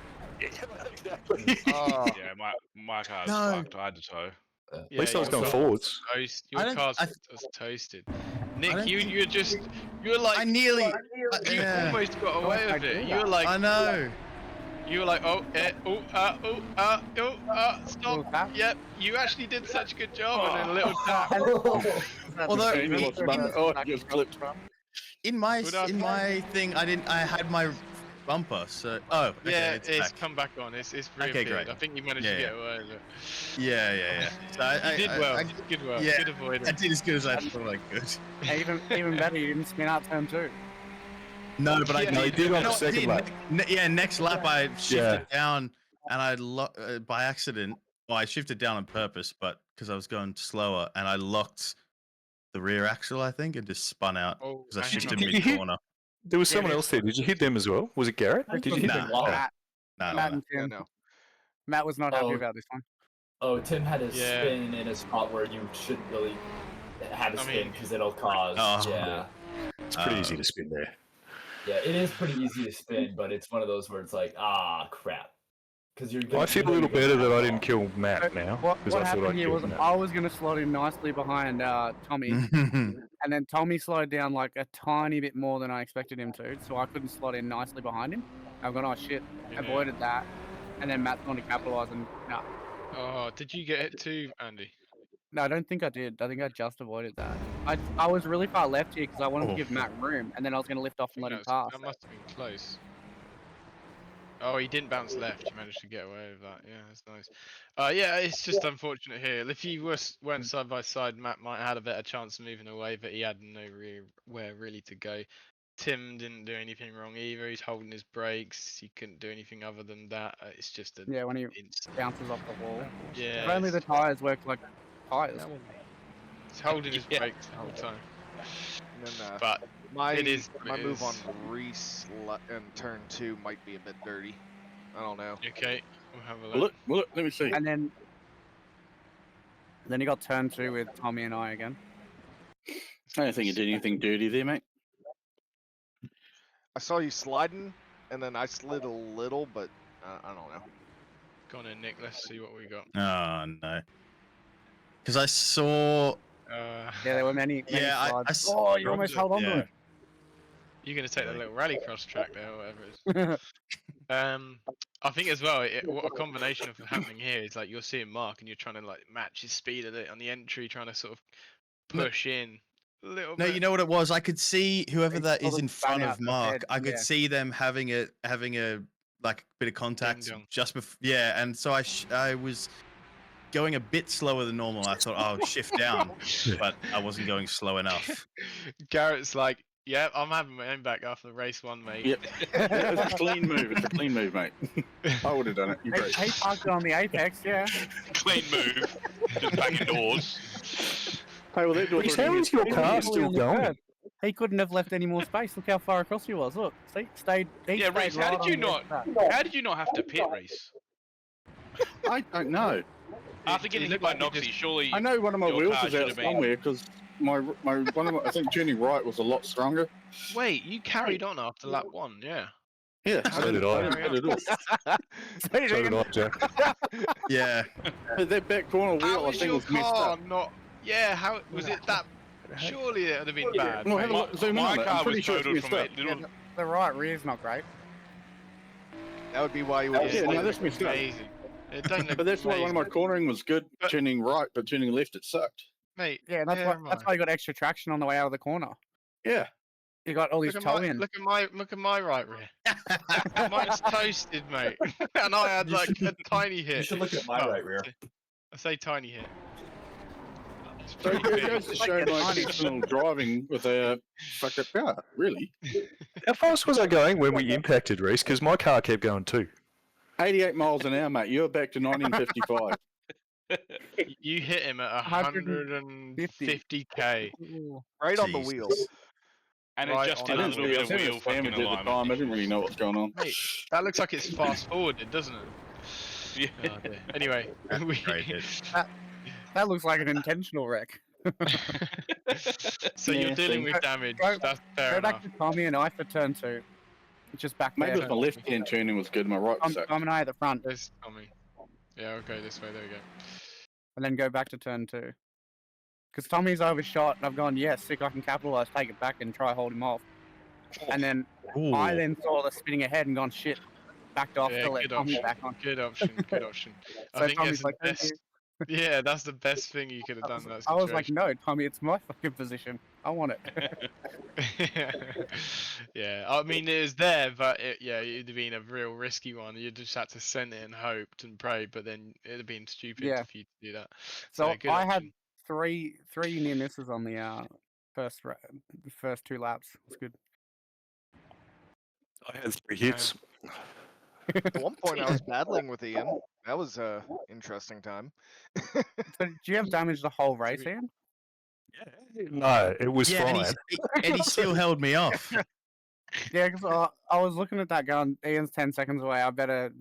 Speaker 12: Oh.
Speaker 4: Yeah, my car's
Speaker 12: No.
Speaker 4: fucked. I had to tow.
Speaker 1: At least I was
Speaker 8: your
Speaker 1: going
Speaker 8: car
Speaker 1: forwards.
Speaker 8: was
Speaker 12: I
Speaker 8: Your
Speaker 12: don't-
Speaker 8: car's
Speaker 12: I-
Speaker 8: was toasted.
Speaker 12: I
Speaker 8: Nick,
Speaker 12: don't
Speaker 8: you
Speaker 12: think-
Speaker 8: you were like
Speaker 12: I nearly.
Speaker 8: you
Speaker 12: yeah.
Speaker 8: almost got away with it. You were like
Speaker 12: I know.
Speaker 8: You were like, stop. Yep, you actually did such a good job, and then a little tap.
Speaker 12: Although
Speaker 3: just clipped.
Speaker 12: in my thing, I had my bumper. So okay,
Speaker 8: Yeah,
Speaker 12: it's
Speaker 8: it's
Speaker 12: back.
Speaker 8: come back on. It's reappeared.
Speaker 12: Okay, great.
Speaker 8: I think you managed
Speaker 12: Yeah,
Speaker 8: to
Speaker 12: yeah.
Speaker 8: get away with it.
Speaker 12: Yeah. So
Speaker 8: You did well. Good work.
Speaker 12: Yeah,
Speaker 8: Good avoidance.
Speaker 12: I did as good as I thought I could.
Speaker 5: Even better, you didn't spin out turn 2.
Speaker 12: No, but I
Speaker 8: Yeah,
Speaker 12: did.
Speaker 1: you did on the
Speaker 12: I
Speaker 1: second
Speaker 12: did.
Speaker 1: lap.
Speaker 12: Next lap I shifted down, and I by accident. Well, I shifted down on purpose, but because I was going slower, and I locked the rear axle, I think, and just spun out because I
Speaker 8: hang
Speaker 12: shifted
Speaker 8: on.
Speaker 1: Did you hit-
Speaker 12: mid-corner.
Speaker 1: There was someone else there. Did you hit them as well? Was it Garrett? Did you hit them?
Speaker 5: Matt,
Speaker 12: No.
Speaker 5: and Tim.
Speaker 7: no.
Speaker 5: Matt was not happy
Speaker 6: Oh.
Speaker 5: about this one.
Speaker 6: Oh, Tim had his
Speaker 8: Yeah.
Speaker 6: spin in a spot where you shouldn't really have a
Speaker 8: I
Speaker 6: spin
Speaker 8: mean-
Speaker 6: because it'll cause.
Speaker 12: Oh.
Speaker 6: Yeah.
Speaker 1: It's pretty easy to spin there.
Speaker 6: Yeah, it is pretty easy to spin, but it's one of those where it's like, crap. Because you're.
Speaker 1: Well, I feel a little better that I didn't kill Matt now.
Speaker 5: What
Speaker 1: because I thought
Speaker 5: happened
Speaker 1: I'd
Speaker 5: here
Speaker 1: killed
Speaker 5: was
Speaker 1: Matt.
Speaker 5: I was going to slot in nicely behind Tommy, and then Tommy slowed down like a tiny bit more than I expected him to, so I couldn't slot in nicely behind him. I've gone, oh shit,
Speaker 8: Yeah.
Speaker 5: avoided that, and then Matt's going to capitalise and no.
Speaker 8: Oh, did you get it too, Andy?
Speaker 5: No, I don't think I did. I think I just avoided that. I was really far left here because I wanted to give Matt room, and then I was going to lift off and let him pass.
Speaker 8: That must have been close. Oh, he didn't bounce left. You managed to get away with that. Yeah, that's nice. Yeah, it's just unfortunate here. If you weren't side by side, Matt might have had a better chance of moving away, but he had nowhere really to go. Tim didn't do anything wrong either. He's holding his brakes. He couldn't do anything other than that. It's just a
Speaker 5: Yeah, when he bounces off the wall.
Speaker 8: yeah.
Speaker 5: If only the tyres worked like tyres.
Speaker 8: He's holding his brakes the whole time.
Speaker 7: And then,
Speaker 8: But
Speaker 7: my
Speaker 8: it is what
Speaker 7: my
Speaker 8: it
Speaker 7: move on
Speaker 8: is.
Speaker 7: Reese and turn 2 might be a bit dirty. I don't know.
Speaker 8: Okay, we'll have a
Speaker 3: Well,
Speaker 8: look.
Speaker 3: look, let me see.
Speaker 5: And then you got turn 2 with Tommy and I again.
Speaker 3: I don't think you did anything dirty there, mate.
Speaker 7: I saw you sliding, and then I slid a little, but I don't know.
Speaker 8: Go on in, Nick. Let's see what we got.
Speaker 12: Oh no. Because I saw.
Speaker 8: Uh,
Speaker 5: Yeah, there were many.
Speaker 12: Yeah, I
Speaker 5: slides.
Speaker 12: saw.
Speaker 5: Oh, you almost held on to
Speaker 12: Yeah.
Speaker 5: it.
Speaker 8: You're gonna take the little rallycross track there, or whatever it is. I think as well, what a combination of happening here is like you're seeing Mark and you're trying to like match his speed of it on the entry, trying to sort of push in a little
Speaker 12: No,
Speaker 8: bit.
Speaker 12: you know what it was? I could see whoever that is
Speaker 5: sort of
Speaker 12: in front
Speaker 5: bang
Speaker 12: of
Speaker 5: out the
Speaker 12: Mark.
Speaker 5: head,
Speaker 12: I could
Speaker 5: yeah.
Speaker 12: see them having a like bit of contact
Speaker 8: dong.
Speaker 12: just before. Yeah, and so I was going a bit slower than normal. I thought, oh, shift down, but I wasn't going slow enough.
Speaker 8: Garrett's like, yeah, I'm having my own back after race 1, mate.
Speaker 3: Yep. It's a clean move. It's a clean move, mate. I would have done it. You're great.
Speaker 5: He parked it on the apex, yeah.
Speaker 4: Clean move. Just banging doors.
Speaker 3: Hey, well, that door's
Speaker 1: How
Speaker 3: already
Speaker 1: is your
Speaker 3: been-
Speaker 1: car
Speaker 5: Fully
Speaker 1: still
Speaker 5: on the
Speaker 1: going?
Speaker 5: curb. He couldn't have left any more space. Look how far across he was. Look, see, stayed. He
Speaker 4: Yeah,
Speaker 5: stayed
Speaker 4: Reese,
Speaker 5: right
Speaker 4: how did
Speaker 5: on
Speaker 4: you
Speaker 5: the
Speaker 4: not?
Speaker 5: edge of that.
Speaker 4: How did you not have to pit, Reese?
Speaker 3: I don't know.
Speaker 4: After getting hit by Noxie, surely.
Speaker 3: I know one of my
Speaker 4: your
Speaker 3: wheels
Speaker 4: car
Speaker 3: was
Speaker 4: should
Speaker 3: out
Speaker 4: have been-
Speaker 3: somewhere because my one of my, I think turning right was a lot stronger.
Speaker 8: Wait, you carried on after lap 1, yeah.
Speaker 3: Yeah,
Speaker 1: So did I.
Speaker 3: didn't pit at all.
Speaker 1: So did I, Jack.
Speaker 12: Yeah,
Speaker 3: That back corner
Speaker 8: How
Speaker 3: wheel, I
Speaker 8: was
Speaker 3: think,
Speaker 8: your
Speaker 3: was messed
Speaker 8: car
Speaker 3: up.
Speaker 8: not? Yeah, how was it that? Surely it would have been bad.
Speaker 3: Well, have a
Speaker 8: mate.
Speaker 3: look, zoom in
Speaker 4: My
Speaker 3: on it.
Speaker 4: car
Speaker 3: I'm pretty
Speaker 4: was
Speaker 3: sure it's
Speaker 4: totaled
Speaker 3: messed
Speaker 4: from
Speaker 3: up.
Speaker 4: a little.
Speaker 5: The right rear's not great.
Speaker 7: That would be why you would have
Speaker 3: Yeah, no,
Speaker 7: slid.
Speaker 3: that's messed up.
Speaker 8: Amazing. It don't look
Speaker 3: But that's why one of my
Speaker 8: amazing.
Speaker 3: cornering was good,
Speaker 8: But-
Speaker 3: turning right, but turning left it sucked.
Speaker 8: Mate,
Speaker 5: Yeah, and that's why you got extra traction on the way out of the corner.
Speaker 3: Yeah.
Speaker 5: You got all these
Speaker 8: look
Speaker 5: toe
Speaker 8: at, my,
Speaker 5: in.
Speaker 8: look at my right rear. Mine's toasted, mate. And I had
Speaker 6: You
Speaker 8: like
Speaker 6: should-
Speaker 8: a tiny hit.
Speaker 6: You should look at my
Speaker 8: Oh,
Speaker 6: right rear.
Speaker 8: I say tiny hit. It's
Speaker 3: So
Speaker 8: pretty
Speaker 3: it
Speaker 8: big.
Speaker 3: goes to show my exceptional driving with a fucked up car, really.
Speaker 1: How fast was I going when we impacted, Reese? Because my car kept going too.
Speaker 3: 88 miles an hour, mate. You're back to 1955.
Speaker 8: You hit him at
Speaker 5: 150.
Speaker 8: 150k.
Speaker 7: Right on the
Speaker 12: Jesus.
Speaker 7: wheels.
Speaker 4: And
Speaker 8: Right
Speaker 4: it just
Speaker 8: on
Speaker 4: did a
Speaker 3: I
Speaker 8: the
Speaker 4: little bit of
Speaker 3: didn't see
Speaker 4: wheel
Speaker 3: it
Speaker 4: fucking
Speaker 3: damage at the
Speaker 4: alignment.
Speaker 3: time. I didn't really know what was going on.
Speaker 8: Mate, that looks like it's fast forwarded, doesn't it?
Speaker 4: Yeah.
Speaker 8: Oh, dear. Anyway, we...
Speaker 5: That looks like an intentional wreck.
Speaker 8: So you're dealing with damage. That's fair
Speaker 5: Go
Speaker 8: enough.
Speaker 5: back to Tommy and I for turn 2. Just back
Speaker 3: Maybe
Speaker 5: there.
Speaker 3: if my left hand turning was good, my right was
Speaker 5: Tom
Speaker 3: sucked.
Speaker 5: and I at the front.
Speaker 8: There's Tommy. Yeah, I'll go this way. There we go.
Speaker 5: And then go back to turn 2. Because Tommy's overshot, and I've gone, yes, sick, I can capitalize, take it back and try hold him off. And then I then saw the spinning ahead and gone, shit, backed off
Speaker 8: Yeah,
Speaker 5: to let
Speaker 8: good
Speaker 5: Tommy
Speaker 8: option.
Speaker 5: back on.
Speaker 8: Good option. Good option. I
Speaker 5: So
Speaker 8: think
Speaker 5: Tommy's
Speaker 8: that's
Speaker 5: like,
Speaker 8: the
Speaker 5: "Thank
Speaker 8: best.
Speaker 5: you."
Speaker 8: Yeah, that's the best thing you could have done in that
Speaker 5: I
Speaker 8: situation.
Speaker 5: was like, no, Tommy, it's my fucking position. I want it.
Speaker 8: Yeah, I mean it was there, but yeah, it'd have been a real risky one. You just had to send it and hoped and prayed, but then it'd have been stupid
Speaker 5: Yeah.
Speaker 8: for you to do that.
Speaker 5: So
Speaker 8: good
Speaker 5: I had
Speaker 8: option.
Speaker 5: three near misses on the first 2 laps. It was good.
Speaker 1: I had 3 hits.
Speaker 7: At one point, I was battling with Ian. That was a interesting time.
Speaker 5: So do you have damage the whole race, Ian?
Speaker 1: No, it was
Speaker 12: Yeah,
Speaker 1: fine.
Speaker 12: and he still held me off.
Speaker 5: Yeah, because I was looking at that going, Ian's 10 seconds away. I better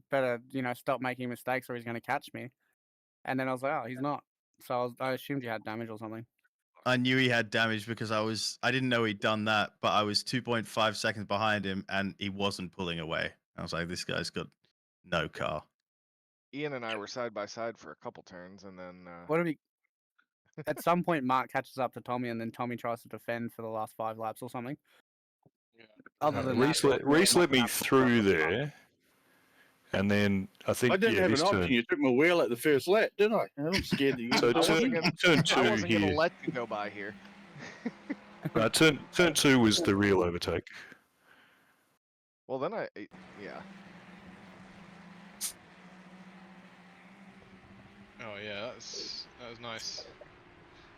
Speaker 5: stop making mistakes or he's going to catch me. And then I was like, oh, he's not. So I assumed you had damage or something.
Speaker 12: I knew he had damage because I didn't know he'd done that, but I was 2.5 seconds behind him and he wasn't pulling away. I was like, this guy's got no car.
Speaker 7: Ian and I were side by side for a couple turns, and then
Speaker 5: What did he? At some point, Mark catches up to Tommy, and then Tommy tries to defend for the last 5 laps or something. Other than
Speaker 1: Reese let me through there, and then I think
Speaker 3: I didn't have
Speaker 1: his
Speaker 3: an option.
Speaker 1: turn.
Speaker 3: You took my wheel at the first lap, didn't I? I'm scared that you.
Speaker 1: So
Speaker 7: I wasn't
Speaker 1: turn
Speaker 7: I wasn't
Speaker 1: 2
Speaker 7: gonna
Speaker 1: here.
Speaker 7: let you go by here.
Speaker 1: Turn 2 was the real overtake.
Speaker 7: Well, then yeah.
Speaker 8: Oh yeah, that was nice.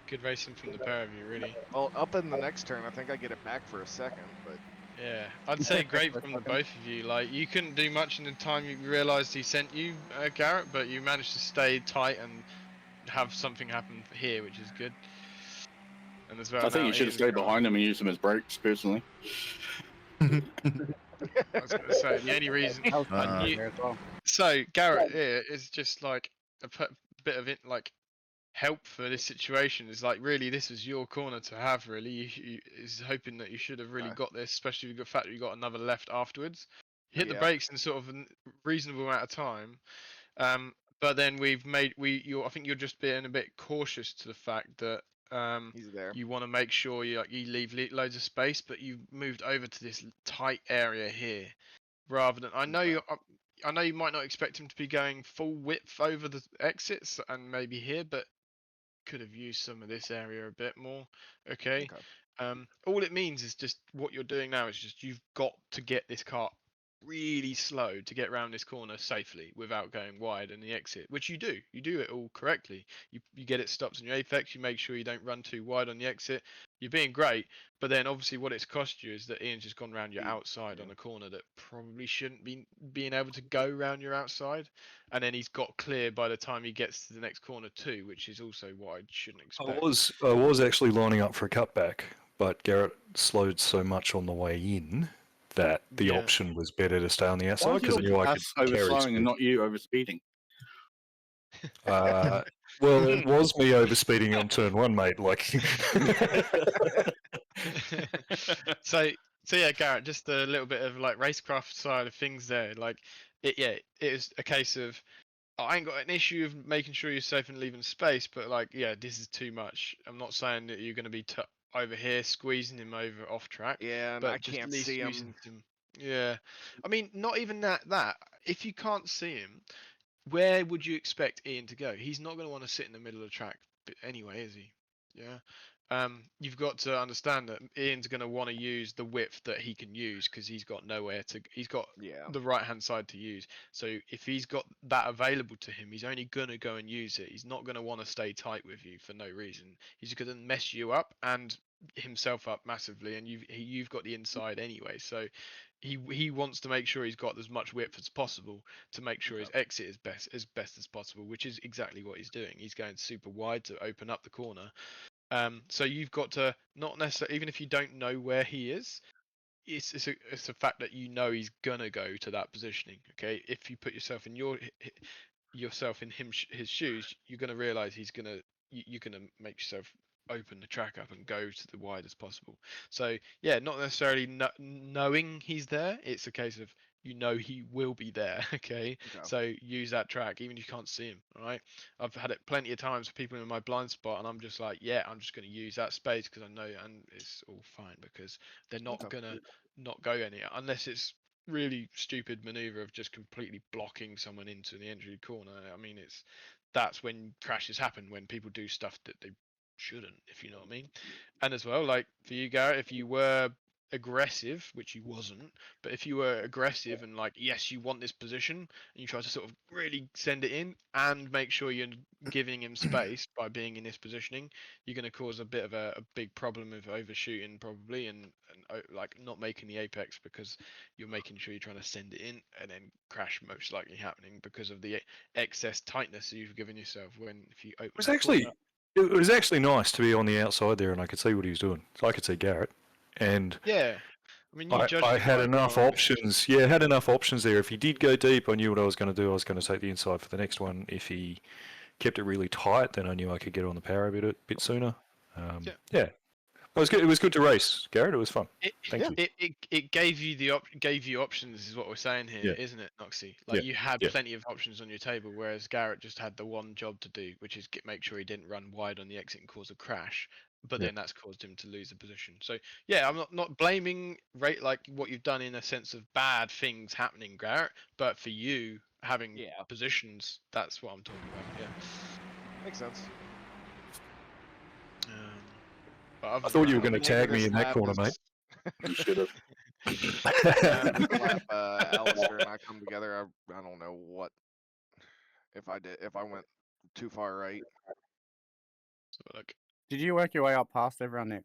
Speaker 8: Good racing from the pair of you, really.
Speaker 7: Well, up in the next turn, I think I get it back for a second, but
Speaker 8: Yeah, I'd say great from the both of you. Like, you couldn't do much in the time you realised he sent you, Garrett, but you managed to stay tight and have something happen here, which is good. And as well,
Speaker 3: I think
Speaker 8: now
Speaker 3: you should have
Speaker 8: Ian's
Speaker 3: stayed
Speaker 8: got-
Speaker 3: behind him and used them as brakes, personally.
Speaker 8: I was going to say, the only reason I knew... So, Garrett here is just like a bit of it, like, help for this situation. Is like, really, this was your corner to have, really. You is hoping that you should have really got this, especially with the fact that you got another left afterwards. You hit the brakes in sort of a reasonable amount of time. But then I think you're just being a bit cautious to the fact that
Speaker 7: he's there.
Speaker 8: you want to make sure you leave loads of space, but you moved over to this tight area here, rather than I know you might not expect him to be going full width over the exits and maybe here, but could have used some of this area a bit more. Okay. All it means is just what you're doing now is just you've got to get this car really slow to get around this corner safely without going wide in the exit, which you do. You do it all correctly. You get it stopped in your apex. You make sure you don't run too wide on the exit. You're being great, but then obviously what it's cost you is that Ian's just gone around your outside on a corner that probably shouldn't be being able to go around your outside, and then he's got clear by the time he gets to the next corner too, which is also what I shouldn't expect.
Speaker 1: I was actually lining up for a cutback, but Garrett slowed so much on the way in that the option was better to stay on the outside because I knew I could carry
Speaker 3: overslowing
Speaker 1: speed.
Speaker 3: and not you overspeeding.
Speaker 1: Well, it was me overspeeding on turn 1, mate. Like,
Speaker 8: so yeah, Garrett, just a little bit of like racecraft side of things there. Like, it is a case of I ain't got an issue of making sure you're safe and leaving space, but like, yeah, this is too much. I'm not saying that you're going to be over here squeezing him over off track.
Speaker 7: Yeah, and
Speaker 8: but
Speaker 7: I
Speaker 8: just
Speaker 7: can't
Speaker 8: at least
Speaker 7: see him.
Speaker 8: using him. Yeah, I mean, not even that. If you can't see him, where would you expect Ian to go? He's not going to want to sit in the middle of the track anyway, is he? Yeah. You've got to understand that Ian's going to want to use the width that he can use because he's got nowhere to. He's got the right hand side to use. So if he's got that available to him, he's only going to go and use it. He's not going to want to stay tight with you for no reason. He's going to mess you up and himself up massively, and you've got the inside anyway. So he wants to make sure he's got as much width as possible to make sure his exit is best as possible, which is exactly what he's doing. He's going super wide to open up the corner. So you've got to not necessarily, even if you don't know where he is, it's a fact that you know he's gonna go to that positioning. Okay, if you put yourself in yourself in his shoes, you're going to realize you're going to make yourself open the track up and go to the wide as possible. So yeah, not necessarily knowing he's there. It's a case of he will be there. Okay, so use that track even if you can't see him. All right, I've had it plenty of times for people in my blind spot, and I'm just like, yeah, I'm just going to use that space because I know, and it's all fine because they're not gonna not go anywhere unless it's really stupid maneuver of just completely blocking someone into the entry corner. I mean, that's when crashes happen, when people do stuff that they shouldn't, if you know what I mean. And as well, like for you, Garrett, if you were aggressive, which you wasn't, but if you were aggressive and like, yes, you want this position, and you try to sort of really send it in and make sure you're giving him space by being in this positioning, you're going to cause a bit of a big problem of overshooting probably, and like not making the apex because you're making sure you're trying to send it in, and then crash most likely happening because of the excess tightness you've given yourself when if you open
Speaker 1: it was actually nice to be on the outside there, and I could see what he was doing. So I could see Garrett, and
Speaker 8: yeah, I mean, you judged
Speaker 1: I
Speaker 8: it
Speaker 1: had
Speaker 8: right
Speaker 1: enough
Speaker 8: from-
Speaker 1: options. Yeah, had enough options there. If he did go deep, I knew what I was going to do. I was going to take the inside for the next one. If he kept it really tight, then I knew I could get on the power a bit sooner. Yeah. It was good. It was good to race, Garrett. It was fun. Thank you.
Speaker 8: It gave you options, is what we're saying here, isn't it, Noxie? Like you had plenty of options on your table, whereas Garrett just had the one job to do, which is make sure he didn't run wide on the exit and cause a crash. But then that's caused him to lose the position. So yeah, I'm not blaming like what you've done in a sense of bad things happening, Garrett. But for you having positions, that's what I'm talking about. Yeah,
Speaker 7: makes sense.
Speaker 8: But
Speaker 1: I thought you were going to tag me in that corner, mate.
Speaker 3: You should have.
Speaker 7: Slap Alistair and I come together. I don't know what if I went too far right.
Speaker 8: So look.
Speaker 5: Did you work your way up past everyone, Nick?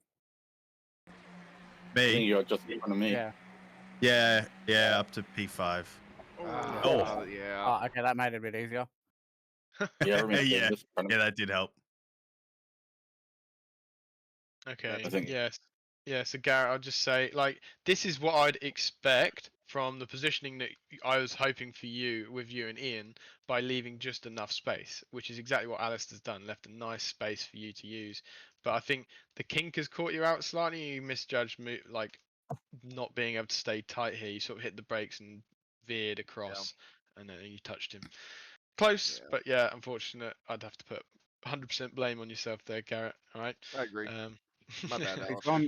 Speaker 3: Me? You're just in front of me.
Speaker 5: Yeah.
Speaker 12: Yeah, up to P5.
Speaker 7: Yeah.
Speaker 5: Oh, okay, that made it a bit easier.
Speaker 3: Yeah,
Speaker 12: yeah, that did help.
Speaker 8: Okay. Yes. So Garrett, I'll just say, like, this is what I'd expect from the positioning that I was hoping for you with you and Ian by leaving just enough space, which is exactly what Alistair's done. Left a nice space for you to use. But I think the kink has caught you out slightly. You misjudged, like, not being able to stay tight here. You sort of hit the brakes and veered across, and then you touched him. Close, but yeah, unfortunate. I'd have to put 100% blame on yourself there, Garrett. All right.
Speaker 7: I agree. My bad,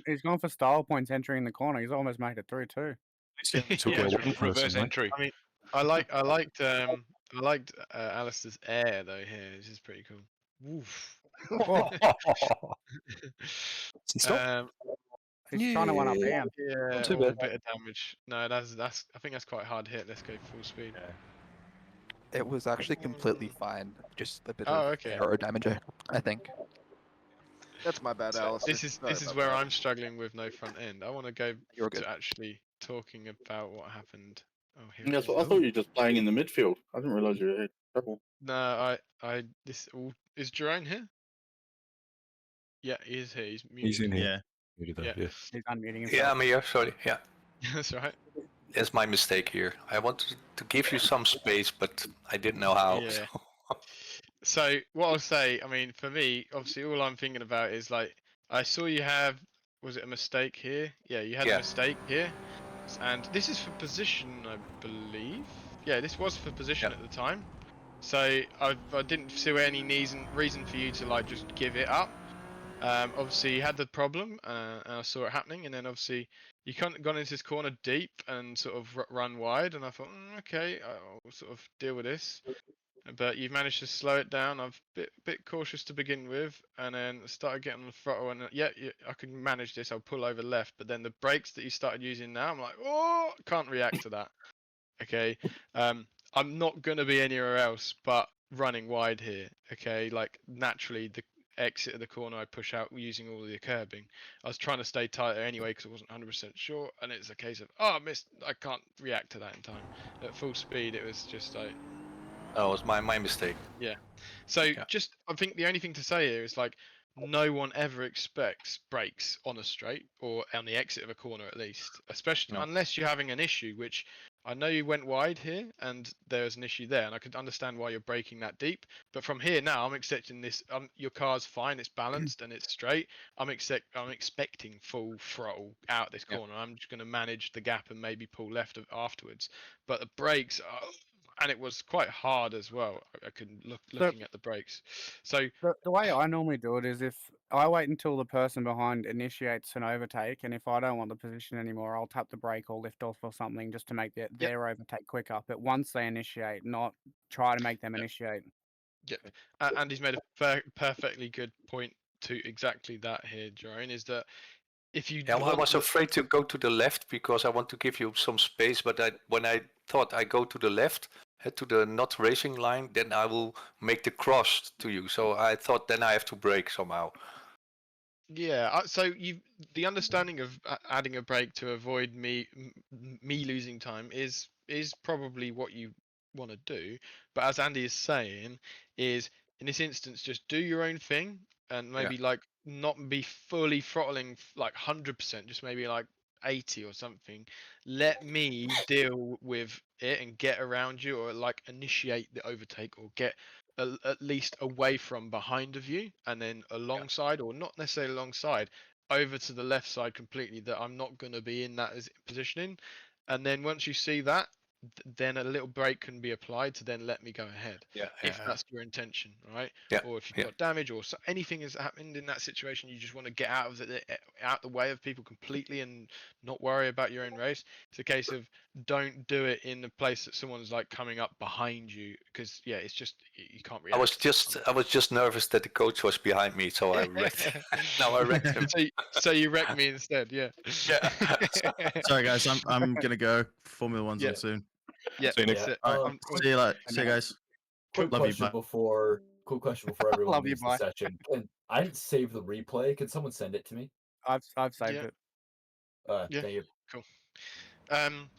Speaker 5: He's gone for style points entering the corner. He's almost made it through too.
Speaker 4: Reverse entry.
Speaker 8: I mean, I liked Alistair's air though here. This is pretty cool. Woof.
Speaker 5: He's trying to one up Ian.
Speaker 8: Yeah,
Speaker 1: too
Speaker 8: a
Speaker 1: bad.
Speaker 8: bit of damage. No, that's. I think that's quite a hard hit. Let's go full speed.
Speaker 14: It was actually completely fine. Just a bit
Speaker 8: Oh,
Speaker 14: of
Speaker 8: okay.
Speaker 14: arrow damage, I think.
Speaker 7: That's my bad, Alistair.
Speaker 8: This is where I'm struggling with no front end. I want to go to actually talking about what happened. Oh, here.
Speaker 3: Yeah, so I thought you were just playing in the midfield. I didn't realise you had trouble.
Speaker 8: No, is Jerome here? Yeah, he is here. He's muted.
Speaker 1: He's in here.
Speaker 8: Yeah.
Speaker 5: He's unmuting himself.
Speaker 9: Yeah, I'm here. Sorry. Yeah.
Speaker 8: That's right.
Speaker 9: That's my mistake here. I wanted to give you some space, but I didn't know how.
Speaker 8: Yeah. So what I'll say, I mean, for me, obviously, all I'm thinking about is like, I saw you have, was it a mistake here? Yeah, you had a mistake here, and this is for position, I believe. Yeah, this was for position at the time. So I didn't see any reason for you to like just give it up. Obviously you had the problem, and I saw it happening, and then obviously you gone into this corner deep and sort of run wide, and I thought, okay, I'll sort of deal with this. But you've managed to slow it down. I'm a bit cautious to begin with, and then started getting on the throttle, and I can manage this. I'll pull over left, but then the brakes that you started using now, I'm like, oh, can't react to that. Okay, I'm not gonna be anywhere else but running wide here. Okay, like naturally the exit of the corner I push out using all the curbing. I was trying to stay tighter anyway because I wasn't 100% sure, and it's a case of I missed. I can't react to that in time. At full speed, it was just like.
Speaker 9: Oh, it was my mistake.
Speaker 8: Yeah. So I think the only thing to say here is like no one ever expects brakes on a straight or on the exit of a corner at least, especially unless you're having an issue, which I know you went wide here, and there's an issue there, and I could understand why you're braking that deep. But from here now, I'm expecting this. Your car's fine, it's balanced and it's straight. I'm expecting full throttle out this corner. I'm just going to manage the gap and maybe pull left afterwards. But the brakes are, and it was quite hard as well. I could looking at the brakes. So
Speaker 5: the way I normally do it is if I wait until the person behind initiates an overtake, and if I don't want the position anymore, I'll tap the brake or lift off or something just to make their overtake quicker. But once they initiate, not try to make them initiate.
Speaker 8: Yep. Andy's made a perfectly good point to exactly that here, Jerome, is that if you
Speaker 9: I was afraid to go to the left because I want to give you some space, but when I thought I go to the left, head to the not racing line, then I will make the cross to you. So I thought then I have to brake somehow.
Speaker 8: Yeah, so the understanding of adding a brake to avoid me losing time is probably what you want to do. But as Andy is saying, is in this instance just do your own thing and maybe like not be fully throttling like 100%, just maybe like 80 or something. Let me deal with it and get around you, or like initiate the overtake, or get at least away from behind of you, and then alongside, or not necessarily alongside, over to the left side completely, that I'm not going to be in that positioning. And then once you see that, then a little brake can be applied to then let me go ahead. If that's your intention, right? Or if you've got damage or anything has happened in that situation, you just want to get out of out the way of people completely and not worry about your own race. It's a case of don't do it in a place that someone's like coming up behind you, because it's just you can't react.
Speaker 9: I was just nervous that the coach was behind me, so I wrecked. Now I wrecked him.
Speaker 8: So you wrecked me instead, yeah.
Speaker 12: Sorry guys, I'm gonna go. Formula One's on soon.
Speaker 8: Yeah.
Speaker 12: See you, Nick. See you later. See you guys.
Speaker 6: Quick
Speaker 12: Love you,
Speaker 6: question
Speaker 12: bye.
Speaker 6: before everyone
Speaker 5: Love you,
Speaker 6: leaves the
Speaker 5: bye.
Speaker 6: session. I didn't save the replay. Can someone send it to me?
Speaker 5: I've saved it.
Speaker 8: Yeah.
Speaker 6: Thank you.
Speaker 8: Cool.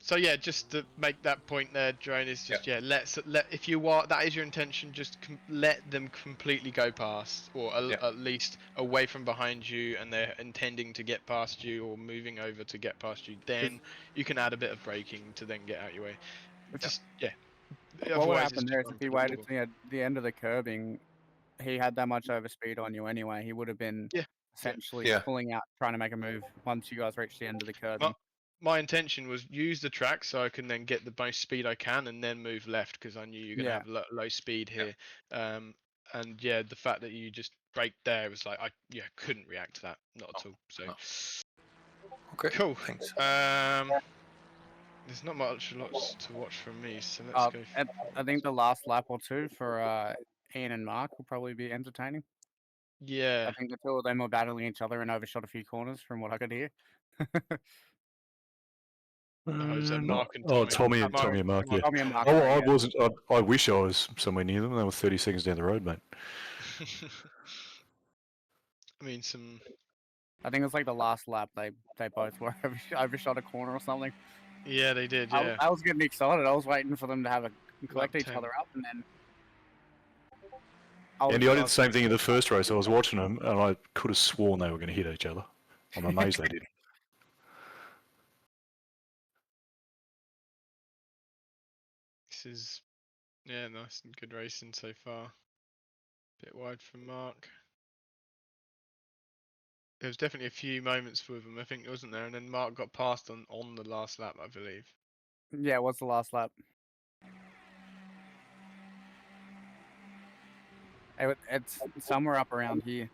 Speaker 8: So yeah, just to make that point there, Drone, is just let if you are, that is your intention, just let them completely go past, or at least away from behind you, and they're intending to get past you or moving over to get past you. Then you can add a bit of braking to then get out your way. Just
Speaker 5: What would happen there is if he waited to the end of the curbing, he had that much overspeed on you anyway. He would have been essentially pulling out, trying to make a move once you guys reached the end of the curbing.
Speaker 8: My intention was use the track so I can then get the most speed I can and then move left, because I knew you're going to have low speed here. And the fact that you just braked there was like, I couldn't react to that, not at all. So
Speaker 9: okay,
Speaker 8: cool.
Speaker 9: Thanks.
Speaker 8: There's not lots to watch from me, so let's go.
Speaker 5: I think the last lap or two for Ian and Mark will probably be entertaining.
Speaker 8: Yeah.
Speaker 5: I think the two of them were battling each other and overshot a few corners from what I could hear.
Speaker 8: Mark and
Speaker 1: Tommy and Mark. Yeah.
Speaker 5: Tommy and Mark.
Speaker 1: I wasn't. I wish I was somewhere near them. They were 30 seconds down the road, mate.
Speaker 8: I mean,
Speaker 5: I think it was like the last lap. They both were overshot a corner or something.
Speaker 8: Yeah, they did. Yeah.
Speaker 5: I was getting excited. I was waiting for them to collect each other up, and then.
Speaker 1: Andy, I did the same thing in the first race. I was watching them, and I could have sworn they were going to hit each other. I'm amazed they didn't.
Speaker 8: This is, nice and good racing so far. Bit wide from Mark. There was definitely a few moments with him, I think, wasn't there? And then Mark got passed on the last lap, I believe.
Speaker 5: Yeah, it was the last lap. It's somewhere up around here.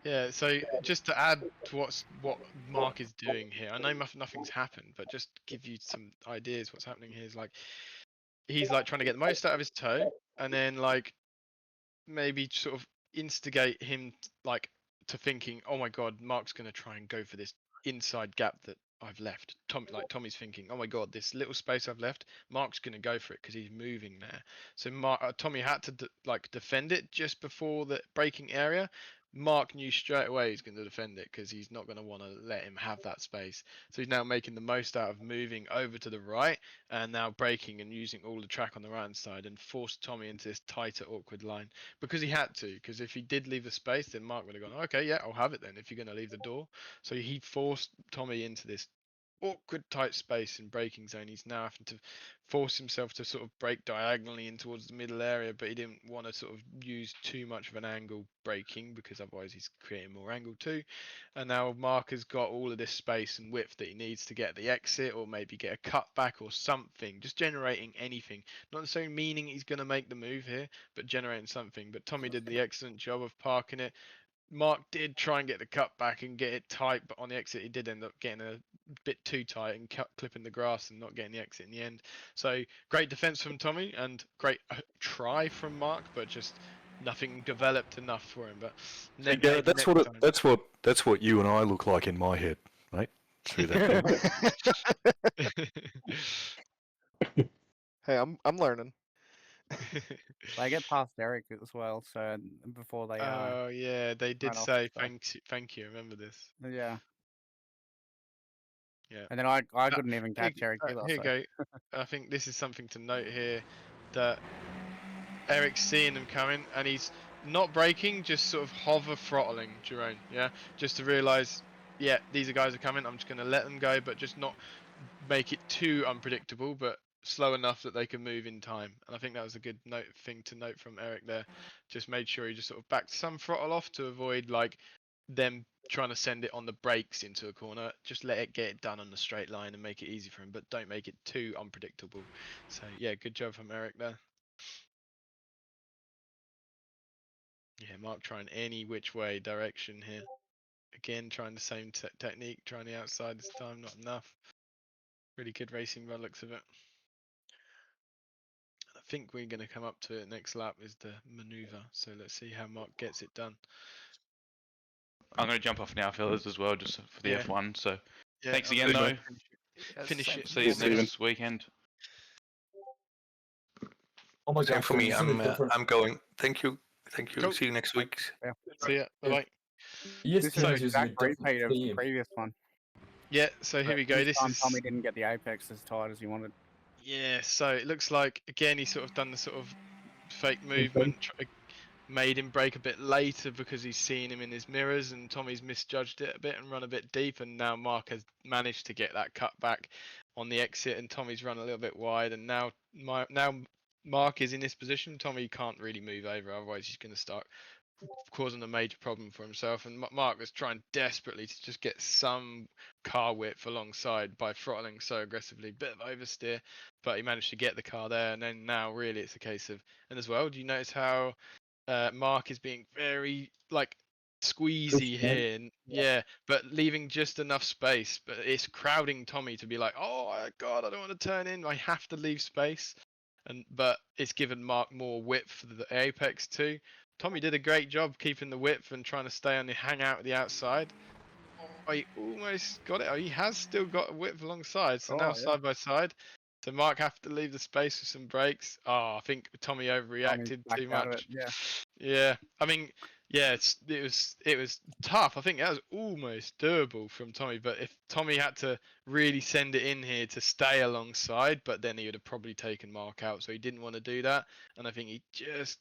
Speaker 8: Yeah, so just to add to what Mark is doing here, I know nothing's happened, but just give you some ideas what's happening here is like, he's like trying to get the most out of his toe, and then like maybe sort of instigate him like to thinking, oh my god, Mark's going to try and go for this inside gap that I've left. Tommy's thinking, oh my god, this little space I've left, Mark's going to go for it because he's moving there. So Tommy had to defend it just before the braking area. Mark knew straight away he's going to defend it because he's not going to want to let him have that space. So he's now making the most out of moving over to the right and now braking and using all the track on the right hand side, and forced Tommy into this tighter, awkward line because he had to. Because if he did leave the space, then Mark would have gone, okay, yeah, I'll have it then if you're going to leave the door. So he forced Tommy into this awkward tight space in braking zone. He's now having to force himself to sort of brake diagonally in towards the middle area, but he didn't want to sort of use too much of an angle braking because otherwise he's creating more angle too. And now Mark has got all of this space and width that he needs to get the exit or maybe get a cutback or something, just generating anything. Not necessarily meaning he's going to make the move here, but generating something. But Tommy did the excellent job of parking it. Mark did try and get the cut back and get it tight, but on the exit he did end up getting a bit too tight and clipping the grass and not getting the exit in the end. So great defense from Tommy and great try from Mark, but just nothing developed enough for him. But
Speaker 1: Yeah, that's what you and I look like in my head, mate. Through that.
Speaker 7: Hey, I'm learning.
Speaker 5: They get past Eric as well, so before they.
Speaker 8: Oh yeah, they did say thank you. Remember this?
Speaker 5: Yeah.
Speaker 8: Yeah.
Speaker 5: And then I couldn't even catch Eric either.
Speaker 8: Here you go. I think this is something to note here that Eric's seeing them coming and he's not braking, just sort of hover throttling Jerome. Yeah, just to realise, yeah, these guys are coming. I'm just going to let them go, but just not make it too unpredictable, but slow enough that they can move in time. And I think that was a good thing to note from Eric there. Just made sure he just sort of backed some throttle off to avoid like them trying to send it on the brakes into a corner. Just let it get it done on the straight line and make it easy for him, but don't make it too unpredictable. So yeah, good job from Eric there. Yeah, Mark trying any which way direction here. Again, trying the same technique, trying the outside this time, not enough. Really good racing by the looks of it. I think we're going to come up to it next lap is the maneuver. So let's see how Mark gets it done.
Speaker 4: I'm going to jump off now, fellas, as well, just for the F1. So thanks
Speaker 8: I'm
Speaker 4: again, though.
Speaker 8: Finish it.
Speaker 4: See you next weekend.
Speaker 6: Oh my
Speaker 9: Same
Speaker 6: gosh,
Speaker 9: for me.
Speaker 6: different...
Speaker 9: I'm going. Thank you. Thank you.
Speaker 8: Cool.
Speaker 9: See you next week.
Speaker 5: Yeah.
Speaker 8: See ya. Bye-bye.
Speaker 5: This is an exact repeat of the previous one.
Speaker 8: Yeah, so here we go. This is
Speaker 5: Tommy didn't get the apex as tight as he wanted.
Speaker 8: Yeah, so it looks like again he sort of done the sort of fake movement, made him brake a bit later because he's seen him in his mirrors, and Tommy's misjudged it a bit and run a bit deep, and now Mark has managed to get that cut back on the exit, and Tommy's run a little bit wide, and now Mark is in this position. Tommy can't really move over, otherwise he's going to start causing a major problem for himself. And Mark was trying desperately to just get some car width alongside by throttling so aggressively, bit of oversteer, but he managed to get the car there. And then now really it's a case of, and as well, do you notice how Mark is being very like squeezy here? And, yeah, but leaving just enough space, but it's crowding Tommy to be like, oh my god, I don't want to turn in, I have to leave space. But it's given Mark more width for the apex too. Tommy did a great job keeping the width and trying to stay on the hang out at the outside. Oh, he almost got it. Oh, he has still got a width alongside. So now side by side. So Mark have to leave the space for some brakes. Oh, I think Tommy overreacted too much.
Speaker 5: Yeah.
Speaker 8: Yeah. I mean, yeah, it was tough. I think that was almost doable from Tommy. But if Tommy had to really send it in here to stay alongside, but then he would have probably taken Mark out. So he didn't want to do that. And I think he just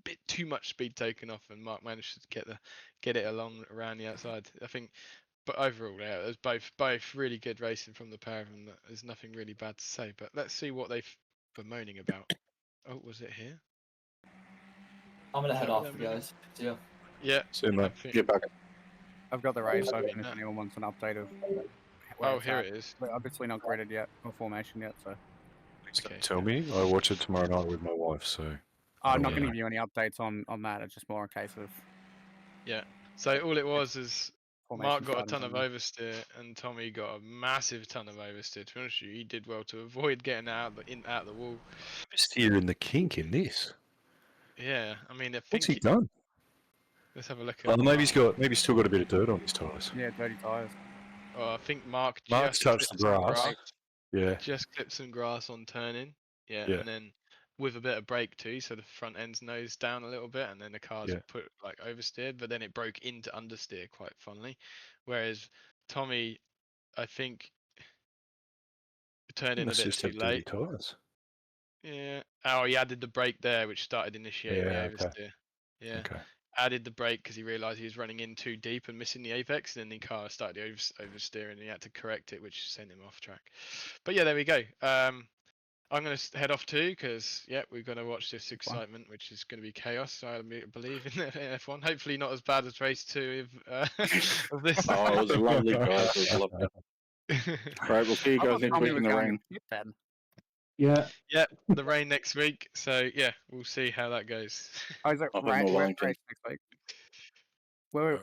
Speaker 8: bit too much speed taken off, and Mark managed to get it along around the outside. I think, but overall, yeah, it was both really good racing from the pair of them. There's nothing really bad to say. But let's see what they've been moaning about. Oh, was it here?
Speaker 6: I'm gonna head off, guys. See ya.
Speaker 8: Yeah.
Speaker 1: See you, mate.
Speaker 3: Get back.
Speaker 5: I've got the race open if anyone wants an update of.
Speaker 8: Oh, here it is.
Speaker 5: Obviously not graded yet or formation yet, so.
Speaker 1: Okay. Tell me. I watch it tomorrow night with my wife, so.
Speaker 5: I'm not going to give you any updates on that. It's just more a case of.
Speaker 8: Yeah. So all it was is Mark got a ton of
Speaker 5: starting
Speaker 8: oversteer, and Tommy got a massive ton of oversteer. To be honest with you, he did well to avoid getting out of the wall.
Speaker 1: Steer in the kink in this.
Speaker 8: Yeah, I mean,
Speaker 1: What's he done?
Speaker 8: Let's have a look at.
Speaker 1: Well, maybe he's still got a bit of dirt on his tyres.
Speaker 5: Yeah, dirty tyres.
Speaker 8: Oh, I think Mark's
Speaker 1: touched the grass. Yeah.
Speaker 8: Just clipped some grass on turning. Yeah,
Speaker 1: Yeah.
Speaker 8: and then with a bit of brake too, so the front end's nosed down a little bit, and then the car's put like oversteered, but then it broke into understeer quite funnily. Whereas Tommy, I think, turned in a bit too late.
Speaker 1: Tyres.
Speaker 8: Yeah. Oh, he added the brake there, which started initiating the oversteer. Yeah.
Speaker 1: Okay.
Speaker 8: added the brake because he realised he was running in too deep and missing the apex, and then the car started oversteering, and he had to correct it, which sent him off track. But yeah, there we go. I'm going to head off too because we're going to watch this excitement, which is going to be chaos. I believe in F1. Hopefully not as bad as race 2 of this.
Speaker 3: Oh, it was lovely, guys. It was lovely. Right, we'll see you guys next week in the rain.
Speaker 11: Yeah.
Speaker 8: Yeah, the rain next week. So yeah, we'll see how that goes.
Speaker 5: Oh, is it
Speaker 3: Up in
Speaker 5: rain? We're
Speaker 3: Wellington.
Speaker 5: racing next week.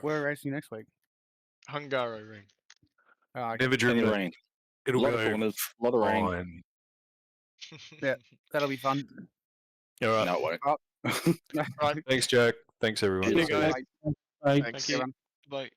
Speaker 5: We're racing next week.
Speaker 8: Hungaro ring.
Speaker 5: Oh, okay.
Speaker 1: Never dreamed
Speaker 3: Any
Speaker 1: that
Speaker 3: rain.
Speaker 1: it'll
Speaker 3: A lot
Speaker 1: go
Speaker 3: of corners, a lot of rain.
Speaker 1: fine.
Speaker 5: Yeah, that'll be fun.
Speaker 1: All right.
Speaker 3: No way.
Speaker 5: Oh.
Speaker 8: Right.
Speaker 1: Thanks, Jack. Thanks, everyone.
Speaker 3: Cheers,
Speaker 11: guys.
Speaker 5: Bye.
Speaker 8: Thank you. Bye.